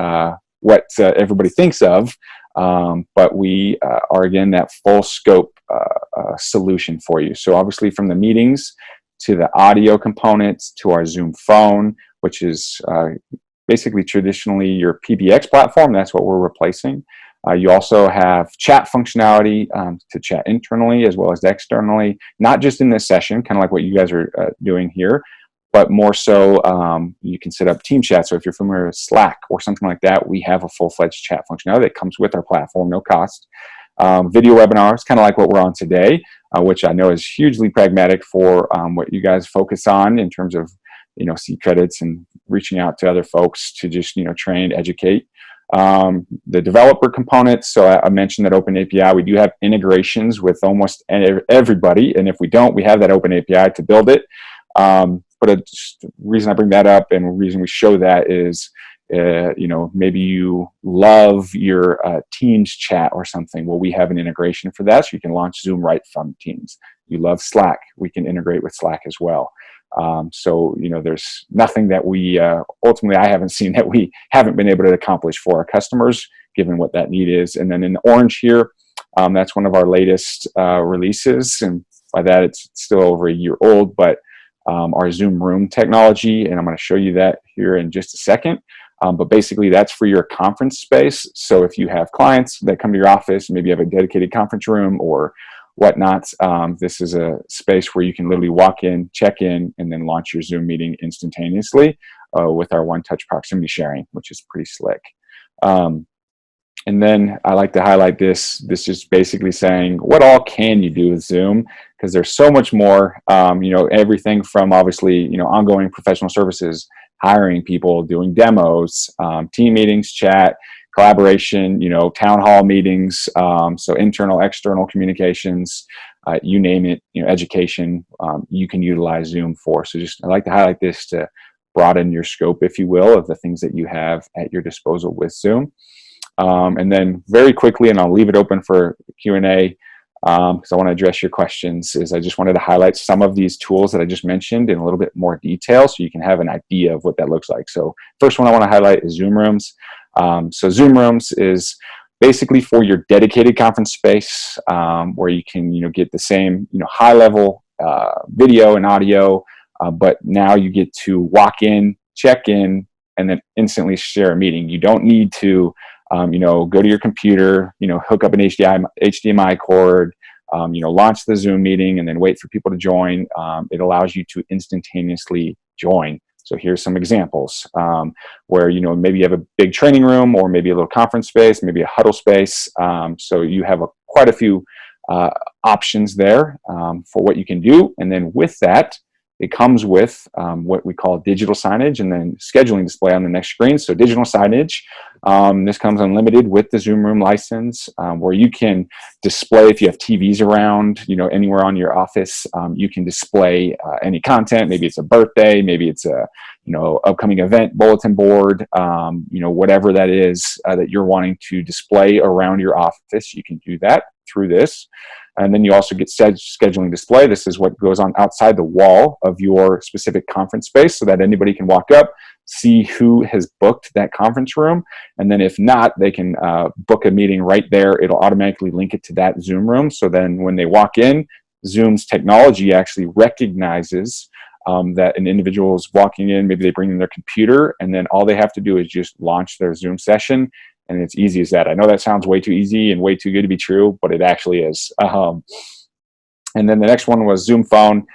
Speaker 3: what everybody thinks of. But we are, again, that full scope solution for you. So obviously from the meetings to the audio components to our Zoom phone, which is basically traditionally your PBX platform, that's what we're replacing. You also have chat functionality to chat internally as well as externally, not just in this session, kind of like what you guys are doing here, but more so you can set up team chat. So if you're familiar with Slack or something like that, we have a full-fledged chat functionality that comes with our platform, no cost. Video webinars, kind of like what we're on today, which I know is hugely pragmatic for what you guys focus on in terms of, seat credits and reaching out to other folks to just, train, educate. The developer components, so I mentioned that open API. We do have integrations with almost everybody, and if we don't, we have that open API to build it. But the reason I bring that up and the reason we show that is, maybe you love your Teams chat or something. Well, we have an integration for that, so you can launch Zoom right from Teams. You love Slack, we can integrate with Slack as well. So, there's nothing that we, ultimately, I haven't seen that we haven't been able to accomplish for our customers, given what that need is. And then in the orange here, that's one of our latest releases. And by that, it's still over a year old, but our Zoom Room technology, and I'm going to show you that here in just a second. But basically, that's for your conference space. So if you have clients that come to your office, maybe you have a dedicated conference room or whatnot, this is a space where you can literally walk in, check in, and then launch your Zoom meeting instantaneously with our one-touch proximity sharing, which is pretty slick. And then I like to highlight this. This is basically saying, what all can you do with Zoom? Because there's so much more, everything from obviously, ongoing professional services, hiring people, doing demos, team meetings, chat, collaboration, town hall meetings, so internal, external communications, you name it, education, you can utilize Zoom for. So I like to highlight this to broaden your scope, if you will, of the things that you have at your disposal with Zoom. And then very quickly, and I'll leave it open for Q&A because I want to address your questions, is I just wanted to highlight some of these tools that I just mentioned in a little bit more detail so you can have an idea of what that looks like. So first one I want to highlight is Zoom Rooms. So Zoom Rooms is basically for your dedicated conference space where you can get the same high level video and audio, but now you get to walk in, check in, and then instantly share a meeting. You don't need to go to your computer, hook up an HDMI cord, launch the Zoom meeting and then wait for people to join. It allows you to instantaneously join. So here's some examples where, maybe you have a big training room or maybe a little conference space, maybe a huddle space. So you have quite a few options there for what you can do. And then with that, It comes with what we call digital signage and then scheduling display on the next screen. So digital signage, this comes unlimited with the Zoom Room license, where you can display, if you have TVs around, anywhere on your office, you can display any content. Maybe it's a birthday, maybe it's a upcoming event bulletin board, whatever that is that you're wanting to display around your office. You can do that through this. And then you also get scheduling display. This is what goes on outside the wall of your specific conference space, so that anybody can walk up, see who has booked that conference room. And then if not, they can book a meeting right there. It'll automatically link it to that Zoom room. So then when they walk in, Zoom's technology actually recognizes that an individual is walking in. Maybe they bring in their computer, and then all they have to do is just launch their Zoom session. And it's easy as that. I know that sounds way too easy and way too good to be true, but it actually is. And then the next one was Zoom Phone.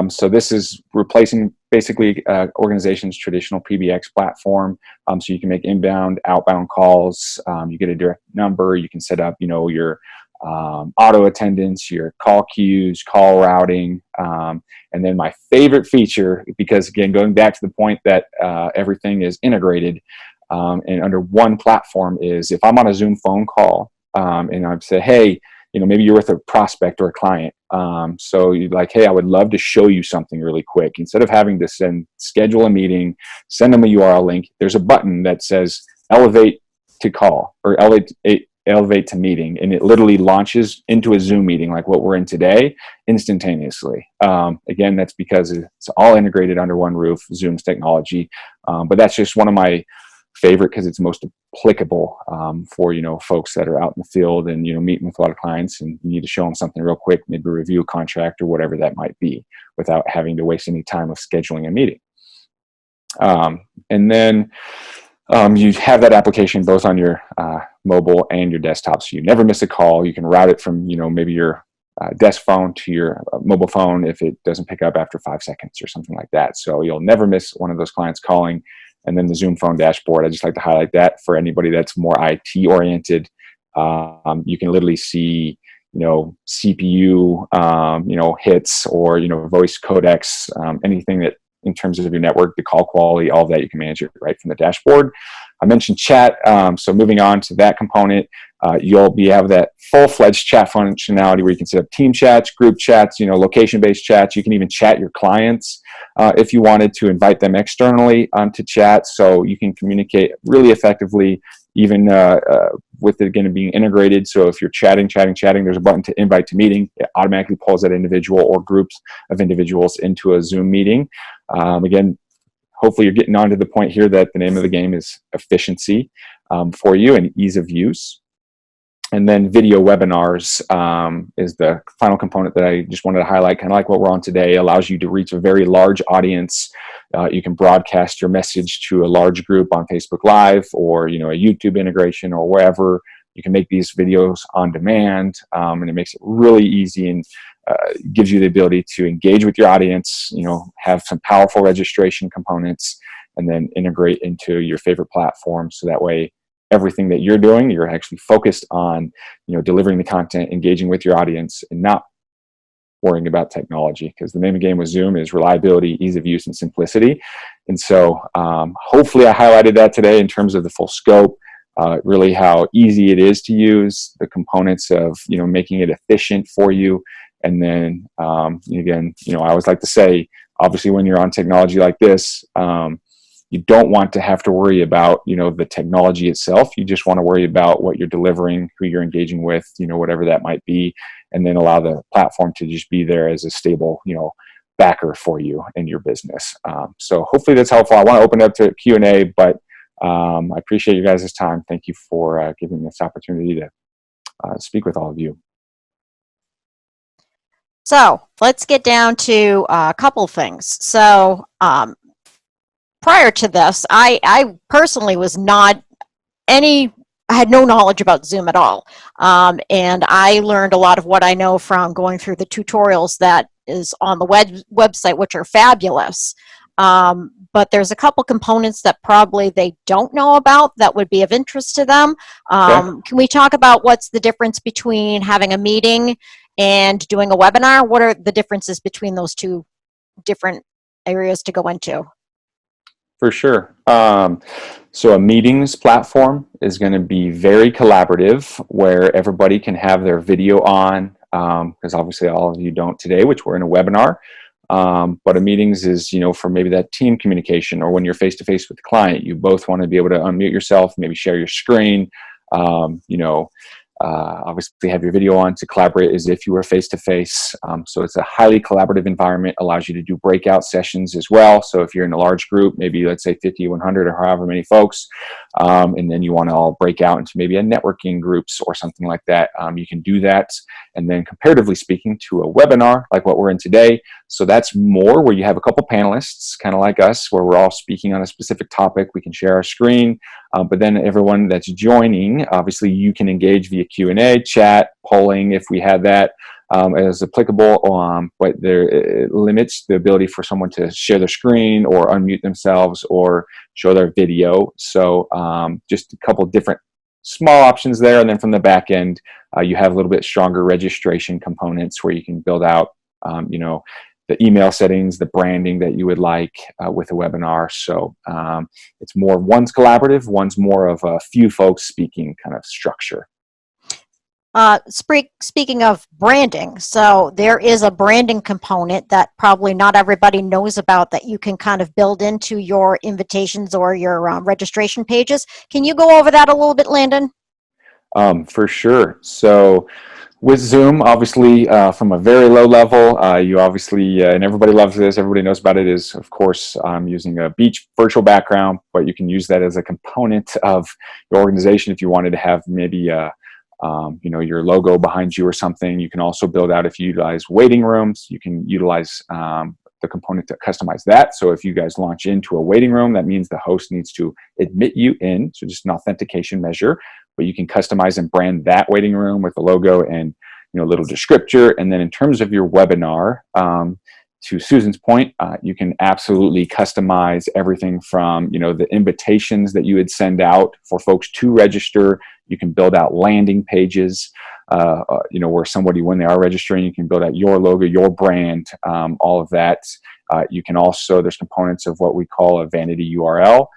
Speaker 3: So this is replacing basically organization's traditional PBX platform. So you can make inbound, outbound calls. You get a direct number. You can set up, your auto attendance, your call queues, call routing. And then my favorite feature, because again, going back to the point that everything is integrated, and under one platform, is if I'm on a Zoom phone call and I'd say, hey, maybe you're with a prospect or a client. So you're like, hey, I would love to show you something really quick. Instead of having to schedule a meeting, send them a URL link, there's a button that says elevate to call or elevate to meeting. And it literally launches into a Zoom meeting like what we're in today instantaneously. Again, that's because it's all integrated under one roof, Zoom's technology. But that's just one of my favorite because it's most applicable for folks that are out in the field and meeting with a lot of clients, and you need to show them something real quick, maybe review a contract or whatever that might be, without having to waste any time of scheduling a meeting. And then you have that application both on your mobile and your desktop, so you never miss a call. You can route it from maybe your desk phone to your mobile phone if it doesn't pick up after 5 seconds or something like that. So you'll never miss one of those clients calling. And then the Zoom Phone dashboard, I just like to highlight that for anybody that's more IT oriented. You can literally see, CPU, hits or, voice codecs, anything that in terms of your network, the call quality, all of that, you can manage it right from the dashboard. I mentioned chat. So moving on to that component, you'll have that full-fledged chat functionality where you can set up team chats, group chats, location-based chats. You can even chat your clients if you wanted to invite them externally to chat. So you can communicate really effectively, even with it again being integrated. So if you're chatting, there's a button to invite to meeting. It automatically pulls that individual or groups of individuals into a Zoom meeting. Again, hopefully you're getting on to the point here that the name of the game is efficiency for you and ease of use. And then video webinars is the final component that I just wanted to highlight, kind of like what we're on today. It allows you to reach a very large audience. You can broadcast your message to a large group on Facebook Live or a YouTube integration or wherever. You can make these videos on demand, and it makes it really easy and gives you the ability to engage with your audience, have some powerful registration components, and then integrate into your favorite platform. So that way, everything that you're doing, you're actually focused on, delivering the content, engaging with your audience, and not worrying about technology. Because the name of the game with Zoom is reliability, ease of use, and simplicity. And so hopefully I highlighted that today in terms of the full scope, really how easy it is to use, the components of, making it efficient for you. And then, again, I always like to say, obviously, when you're on technology like this, you don't want to have to worry about, the technology itself. You just want to worry about what you're delivering, who you're engaging with, whatever that might be, and then allow the platform to just be there as a stable, backer for you and your business. So hopefully that's helpful. I want to open up to Q&A, but I appreciate you guys' time. Thank you for giving me this opportunity to speak with all of you.
Speaker 2: So let's get down to a couple things. So prior to this, I personally was I had no knowledge about Zoom at all. And I learned a lot of what I know from going through the tutorials that is on the website, which are fabulous. But there's a couple components that probably they don't know about that would be of interest to them. Can we talk about what's the difference between having a meeting and doing a webinar? What are the differences between those two different areas to go into.
Speaker 3: For sure. So a meetings platform is going to be very collaborative, where everybody can have their video on, because obviously all of you don't today, which we're in a webinar. But a meetings is, for maybe that team communication, or when you're face-to-face with the client, you both want to be able to unmute yourself, maybe share your screen, obviously have your video on to collaborate as if you were face-to-face. So it's a highly collaborative environment, allows you to do breakout sessions as well. So if you're in a large group, maybe let's say 50, 100, or however many folks, and then you want to all break out into maybe a networking groups or something like that, you can do that. And then comparatively speaking to a webinar like what we're in today, so that's more where you have a couple panelists, kind of like us, where we're all speaking on a specific topic. We can share our screen, but then everyone that's joining, obviously you can engage via Q&A, chat, polling if we have that as applicable, but it limits the ability for someone to share their screen or unmute themselves or show their video. So just a couple different small options there. And then from the back end, you have a little bit stronger registration components where you can build out, the email settings, the branding that you would like with a webinar. So it's more, one's collaborative, one's more of a few folks speaking kind of structure.
Speaker 2: Speaking of branding, so there is a branding component that probably not everybody knows about that you can kind of build into your invitations or your registration pages. Can you go over that a little bit, Landon?
Speaker 3: For sure. So with Zoom, obviously, from a very low level, you obviously, and everybody loves this, everybody knows about it, is, of course, using a beach virtual background, but you can use that as a component of your organization if you wanted to have maybe your logo behind you or something. You can also build out, if you utilize waiting rooms, you can utilize the component to customize that. So if you guys launch into a waiting room, that means the host needs to admit you in, so just an authentication measure, but you can customize and brand that waiting room with the logo and a little descriptor. And then in terms of your webinar, to Susan's point, you can absolutely customize everything from the invitations that you would send out for folks to register. You can build out landing pages, where somebody, when they are registering, you can build out your logo, your brand, all of that. You can also, there's components of what we call a vanity URL,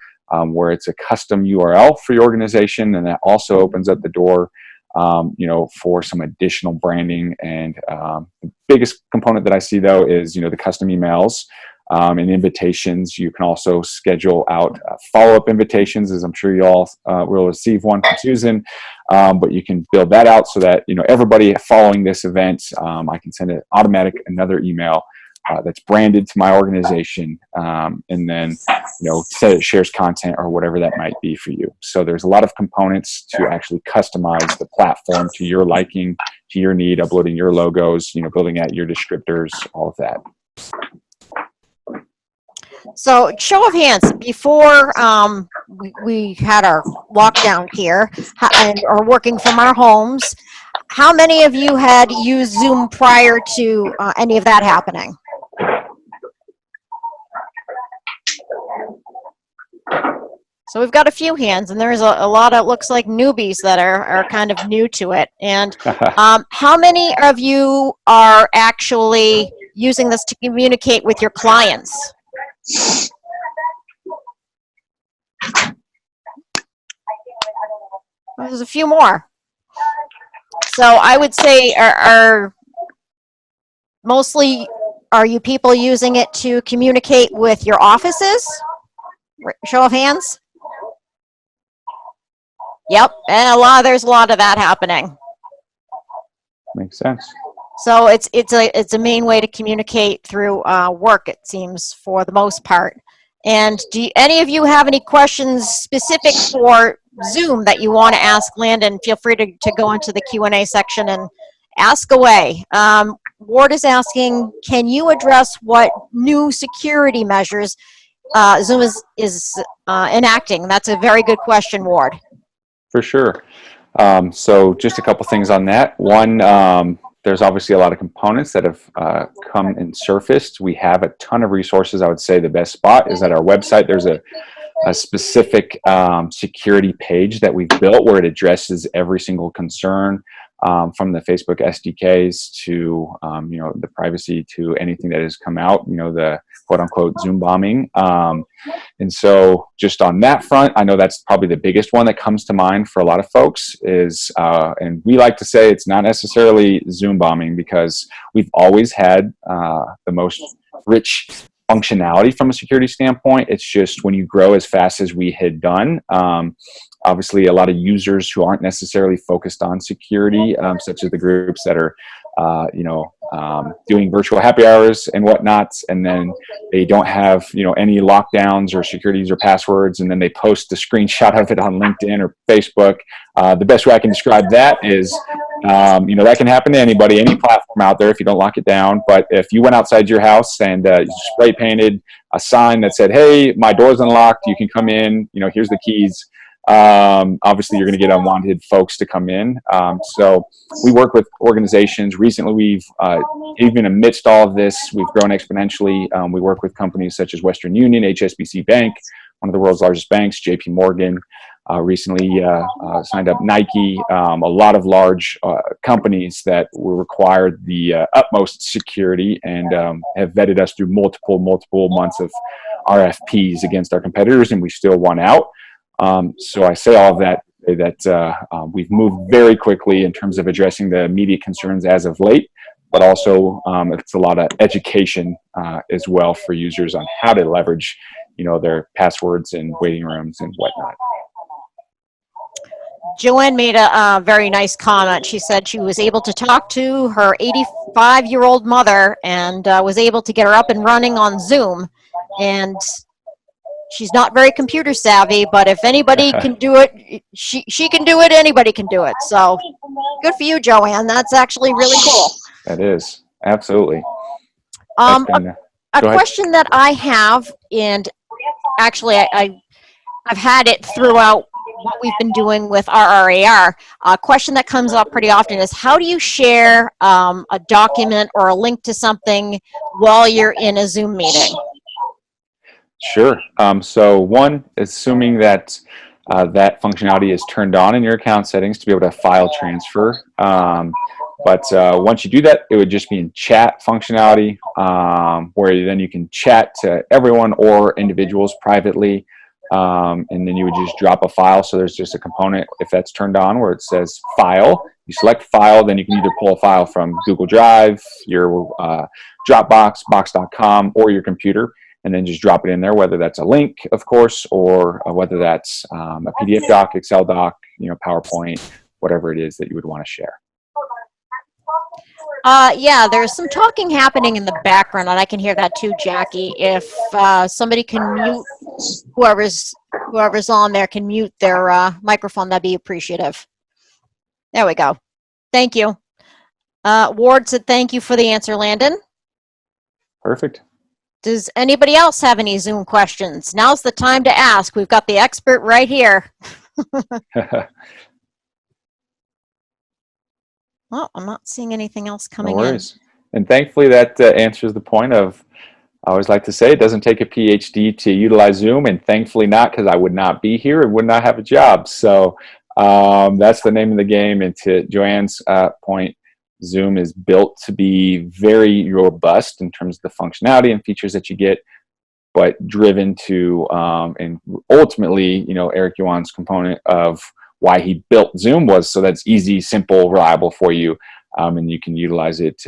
Speaker 3: where it's a custom URL for your organization, and that also opens up the door, for some additional branding. And the biggest component that I see, though, is the custom emails and invitations. You can also schedule out follow-up invitations, as I'm sure you all will receive one from Susan. But you can build that out so that everybody following this event, I can send an automatic another email that's branded to my organization, and then say it shares content or whatever that might be for you. So there's a lot of components to actually customize the platform to your liking, to your need, uploading your logos, building out your descriptors, all of that.
Speaker 2: So show of hands, before we had our lockdown here and are working from our homes, how many of you had used Zoom prior to any of that happening? So we've got a few hands, and there's a lot of, looks like, newbies that are kind of new to it. And how many of you are actually using this to communicate with your clients? Well, there's a few more. So I would say, are you people using it to communicate with your offices? Show of hands. Yep, and there's a lot of that happening.
Speaker 3: Makes sense.
Speaker 2: So it's a main way to communicate through work, it seems, for the most part. And do any of you have any questions specific for Zoom that you want to ask Landon? Feel free to go into the Q&A section and ask away. Ward is asking, can you address what new security measures Zoom is enacting? That's a very good question, Ward.
Speaker 3: For sure. So just a couple things on that. One, there's obviously a lot of components that have come and surfaced. We have a ton of resources. I would say the best spot is at our website. There's a specific security page that we've built where it addresses every single concern from the Facebook SDKs to, you know, the privacy to anything that has come out, you know, the quote unquote Zoom bombing. And so just on that front, I know that's probably the biggest one that comes to mind for a lot of folks is, and we like to say it's not necessarily Zoom bombing because we've always had the most rich functionality from a security standpoint. It's just when you grow as fast as we had done, obviously a lot of users who aren't necessarily focused on security, such as the groups that are, you know, doing virtual happy hours and whatnot, and then they don't have, you know, any lockdowns or securities or passwords, and then they post a screenshot of it on LinkedIn or Facebook. The best way I can describe that is, you know, that can happen to anybody, any platform out there if you don't lock it down. But if you went outside your house and you spray painted a sign that said, "Hey, my door's unlocked, you can come in, you know, here's the keys," obviously you're going to get unwanted folks to come in. So we work with organizations. Recently, we've, even amidst all of this, we've grown exponentially. We work with companies such as Western Union, HSBC Bank, one of the world's largest banks, JP Morgan, recently signed up Nike, a lot of large companies that were required the utmost security and have vetted us through multiple months of RFPs against our competitors, and we still won out. So I say all of that, we've moved very quickly in terms of addressing the immediate concerns as of late, but also it's a lot of education as well for users on how to leverage, you know, their passwords and waiting rooms and whatnot.
Speaker 2: Joanne made a very nice comment. She said she was able to talk to her 85-year-old mother and was able to get her up and running on Zoom. And she's not very computer savvy, but if anybody can do it, she can do it, anybody can do it. So good for you, Joanne. That's actually really cool.
Speaker 3: That is, absolutely.
Speaker 2: A question that I have, and actually I've had it throughout what we've been doing with RRAR. A question that comes up pretty often is, how do you share a document or a link to something while you're in a Zoom meeting?
Speaker 3: Sure. So one, assuming that that functionality is turned on in your account settings to be able to file transfer. But once you do that, it would just be in chat functionality, where then you can chat to everyone or individuals privately. And then you would just drop a file. So there's just a component, if that's turned on, where it says file. You select file, then you can either pull a file from Google Drive, your Dropbox, box.com, or your computer, and then just drop it in there, whether that's a link, of course, or whether that's a PDF doc, Excel doc, you know, PowerPoint, whatever it is that you would want to share.
Speaker 2: Yeah, there's some talking happening in the background, and I can hear that too, Jackie. If somebody can mute, whoever's on there can mute their microphone, that'd be appreciative. There we go. Thank you. Ward said thank you for the answer, Landon.
Speaker 3: Perfect.
Speaker 2: Does anybody else have any Zoom questions? Now's the time to ask. We've got the expert right here. Well, I'm not seeing anything else coming in.
Speaker 3: And thankfully that answers the point of, I always like to say, it doesn't take a PhD to utilize Zoom, and thankfully not, because I would not be here and would not have a job. So that's the name of the game. And to Joanne's point, Zoom is built to be very robust in terms of the functionality and features that you get, but driven to, and ultimately, you know, Eric Yuan's component of why he built Zoom was so that's easy, simple, reliable for you, and you can utilize it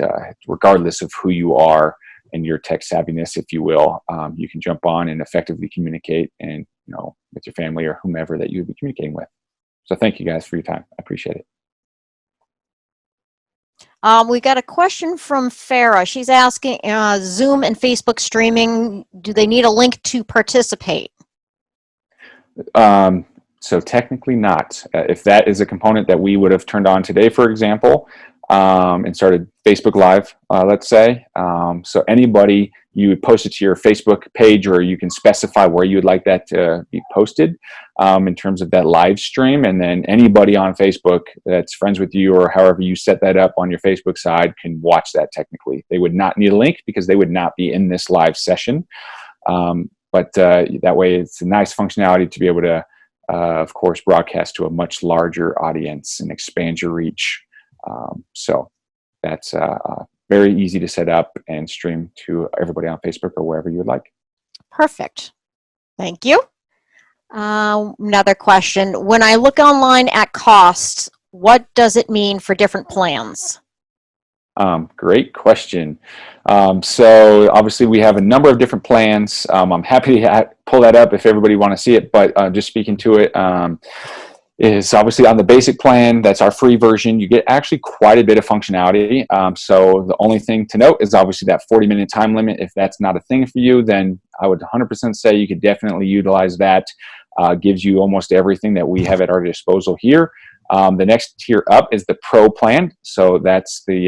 Speaker 3: regardless of who you are and your tech savviness, if you will. You can jump on and effectively communicate, and you know, with your family or whomever that you would be communicating with. So thank you guys for your time. I appreciate it.
Speaker 2: We got a question from Farah. She's asking, Zoom and Facebook streaming, do they need a link to participate?
Speaker 3: So technically not. If that is a component that we would have turned on today, for example, and started Facebook Live, let's say, so anybody, you would post it to your Facebook page, or you can specify where you would like that to be posted in terms of that live stream, and then anybody on Facebook that's friends with you or however you set that up on your Facebook side can watch that technically. They would not need a link because they would not be in this live session. But that way it's a nice functionality to be able to, of course, broadcast to a much larger audience and expand your reach So that's very easy to set up and stream to everybody on Facebook or wherever you would like.
Speaker 2: Perfect. Thank you. Another question. When I look online at costs, what does it mean for different plans?
Speaker 3: Great question. So obviously we have a number of different plans. I'm happy to pull that up if everybody want to see it, but just speaking to it, is obviously on the basic plan. That's our free version. You get actually quite a bit of functionality. So the only thing to note is obviously that 40-minute time limit. If that's not a thing for you, then I would 100% say you could definitely utilize that. Gives you almost everything that we have at our disposal here. The next tier up is the Pro plan. So that's the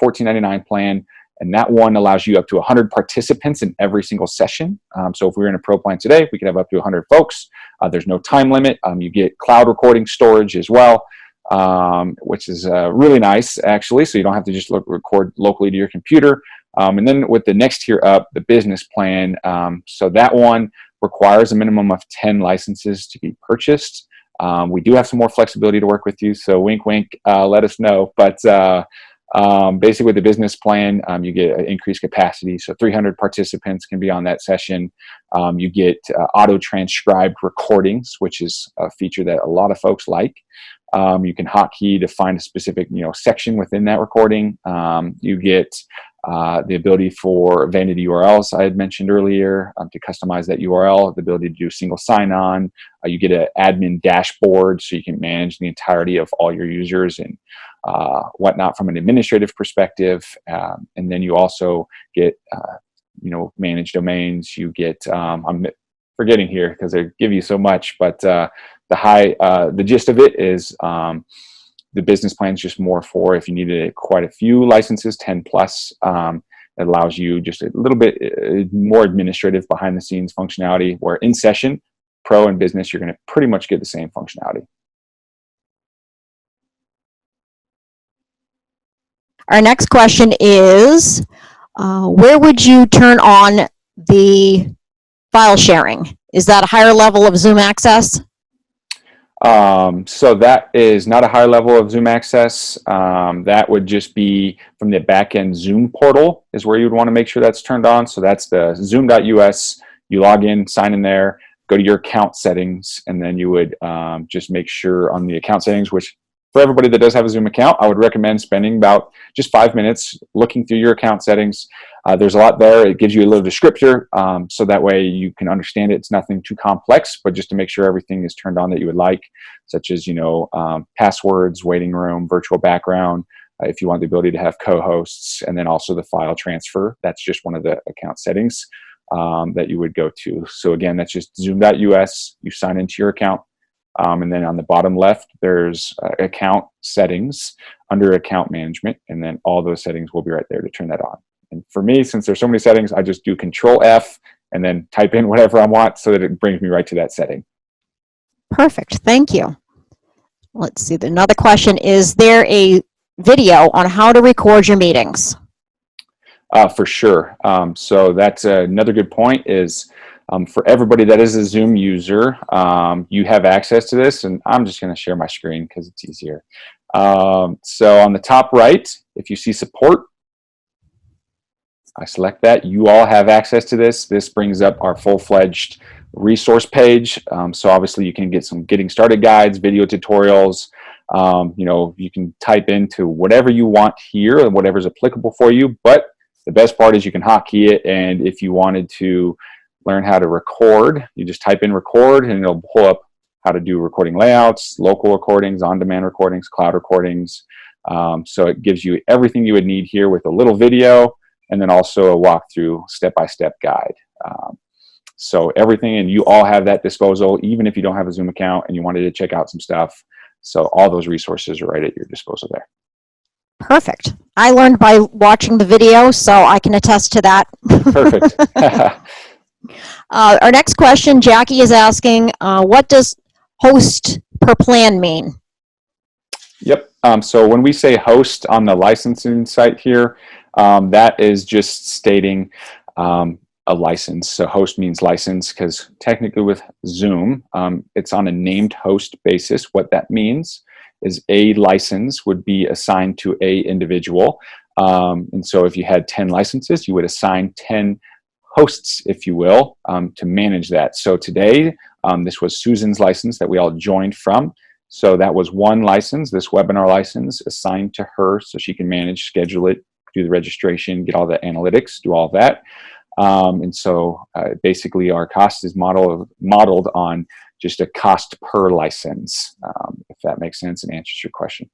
Speaker 3: $14.99 plan. And that one allows you up to 100 participants in every single session. So if we were in a Pro plan today, we could have up to 100 folks. There's no time limit. You get cloud recording storage as well, which is really nice, actually. So you don't have to just record locally to your computer. And then with the next tier up, the business plan. So that one requires a minimum of 10 licenses to be purchased. We do have some more flexibility to work with you. So wink, wink, let us know. But basically with the business plan, you get increased capacity. So 300 participants can be on that session. You get auto-transcribed recordings, which is a feature that a lot of folks like. You can hotkey to find a specific section within that recording. You get the ability for vanity URLs I had mentioned earlier, to customize that URL, the ability to do single sign-on. You get an admin dashboard so you can manage the entirety of all your users and whatnot from an administrative perspective. And then you also get, managed domains. You get, I'm forgetting here because they give you so much, but the gist of it is the business plan is just more for if you needed quite a few licenses, 10 plus. It allows you just a little bit more administrative behind the scenes functionality, where in session, Pro and business, you're going to pretty much get the same functionality.
Speaker 2: Our next question is, where would you turn on the file sharing? Is that a higher level of Zoom access?
Speaker 3: So that is not a high level of Zoom access. That would just be from the backend Zoom portal is where you would want to make sure that's turned on. So that's the zoom.us. You log in, sign in there, go to your account settings, and then you would just make sure on the account settings, which for everybody that does have a Zoom account, I would recommend spending about just 5 minutes looking through your account settings. There's a lot there. It gives you a little descriptor, so that way you can understand it. It's nothing too complex, but just to make sure everything is turned on that you would like, such as passwords, waiting room, virtual background. If you want the ability to have co-hosts, and then also the file transfer. That's just one of the account settings that you would go to. So again, that's just zoom.us. You sign into your account. And then on the bottom left, there's account settings under account management, and then all those settings will be right there to turn that on. And for me, since there's so many settings, I just do Control F and then type in whatever I want so that it brings me right to that setting.
Speaker 2: Perfect. Thank you. Let's see. Another question, is there a video on how to record your meetings?
Speaker 3: For sure. So that's another good point is, for everybody that is a Zoom user, you have access to this, and I'm just going to share my screen because it's easier. So on the top right, if you see support, I select that. You all have access to this. This brings up our full-fledged resource page. So obviously you can get some getting started guides, video tutorials. You can type into whatever you want here and whatever's applicable for you. But the best part is you can hotkey it, and if you wanted to learn how to record, you just type in record and it'll pull up how to do recording layouts, local recordings, on-demand recordings, cloud recordings. So it gives you everything you would need here with a little video, and then also a walkthrough step-by-step guide. So everything, and you all have that disposal, even if you don't have a Zoom account and you wanted to check out some stuff. So all those resources are right at your disposal there.
Speaker 2: Perfect. I learned by watching the video, so I can attest to that.
Speaker 3: Perfect.
Speaker 2: Our next question, Jackie is asking, what does host per plan mean?
Speaker 3: Yep. So when we say host on the licensing site here, that is just stating a license. So host means license, because technically with Zoom, it's on a named host basis. What that means is a license would be assigned to a individual. And so if you had 10 licenses, you would assign 10 hosts, if you will, to manage that. So today, this was Susan's license that we all joined from. So that was one license, this webinar license, assigned to her so she can manage, schedule it, do the registration, get all the analytics, do all that. And so basically our cost is modeled on just a cost per license, if that makes sense and answers your question.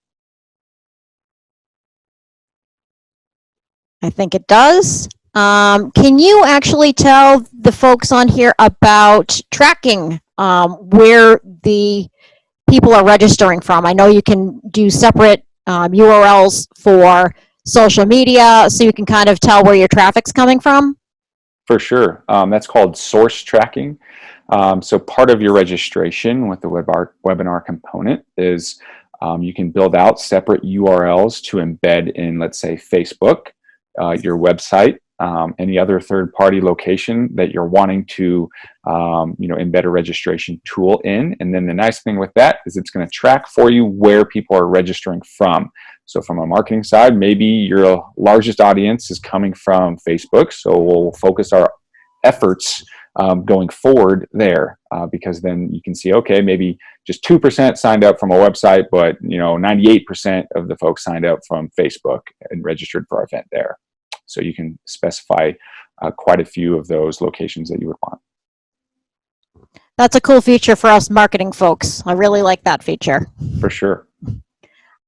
Speaker 2: I think it does. Can you actually tell the folks on here about tracking where the people are registering from? I know you can do separate URLs for social media, so you can kind of tell where your traffic's coming from.
Speaker 3: For sure. That's called source tracking. So part of your registration with the webinar component is you can build out separate URLs to embed in, let's say, Facebook, your website, any other third-party location that you're wanting to embed a registration tool in. And then the nice thing with that is it's going to track for you where people are registering from. So from a marketing side, maybe your largest audience is coming from Facebook. So we'll focus our efforts going forward there, because then you can see, okay, maybe just 2% signed up from a website, but 98% of the folks signed up from Facebook and registered for our event there. So you can specify quite a few of those locations that you would want.
Speaker 2: That's a cool feature for us marketing folks. I really like that feature.
Speaker 3: For sure.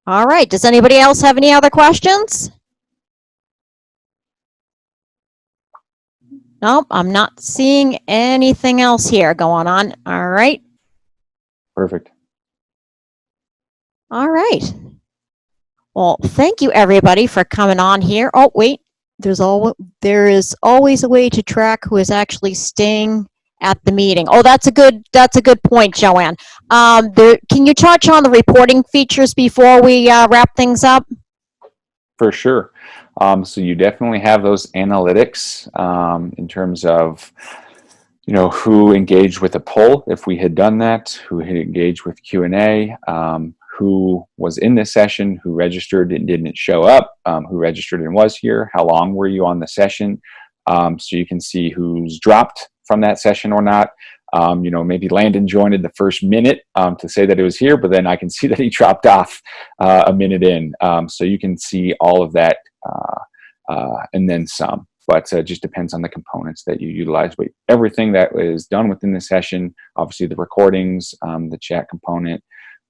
Speaker 2: All right. Does anybody else have any other questions? Nope, I'm not seeing anything else here going on. All right.
Speaker 3: Perfect.
Speaker 2: All right. Well, thank you everybody for coming on here. Oh, wait. There is always a way to track who is actually staying at the meeting. Oh, that's a good point, Joanne. Can you touch on the reporting features before we wrap things up?
Speaker 3: For sure. So you definitely have those analytics in terms of who engaged with a poll, if we had done that, who had engaged with Q&A, who was in this session, who registered and didn't show up, who registered and was here, how long were you on the session, so you can see who's dropped from that session or not. Maybe Landon joined in the first minute to say that it was here, but then I can see that he dropped off a minute in. So you can see all of that and then some. But it just depends on the components that you utilize. But everything that is done within the session, obviously the recordings, the chat component,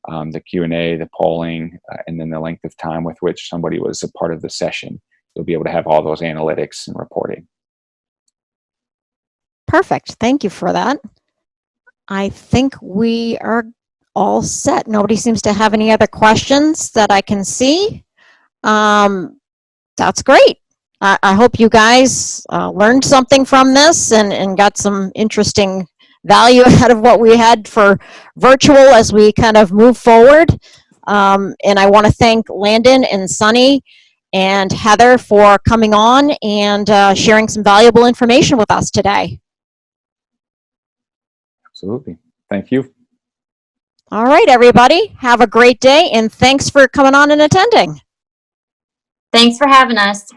Speaker 3: the Q&A, the polling, and then the length of time with which somebody was a part of the session. You'll be able to have all those analytics and reporting.
Speaker 2: Perfect. Thank you for that. I think we are all set. Nobody seems to have any other questions that I can see. That's great. I hope you guys learned something from this and got some interesting value out of what we had for virtual as we kind of move forward. And I want to thank Landon and Sunny and Heather for coming on and sharing some valuable information with us today.
Speaker 3: Absolutely. Thank you.
Speaker 2: All right, everybody. Have a great day, and thanks for coming on and attending.
Speaker 4: Thanks for having us.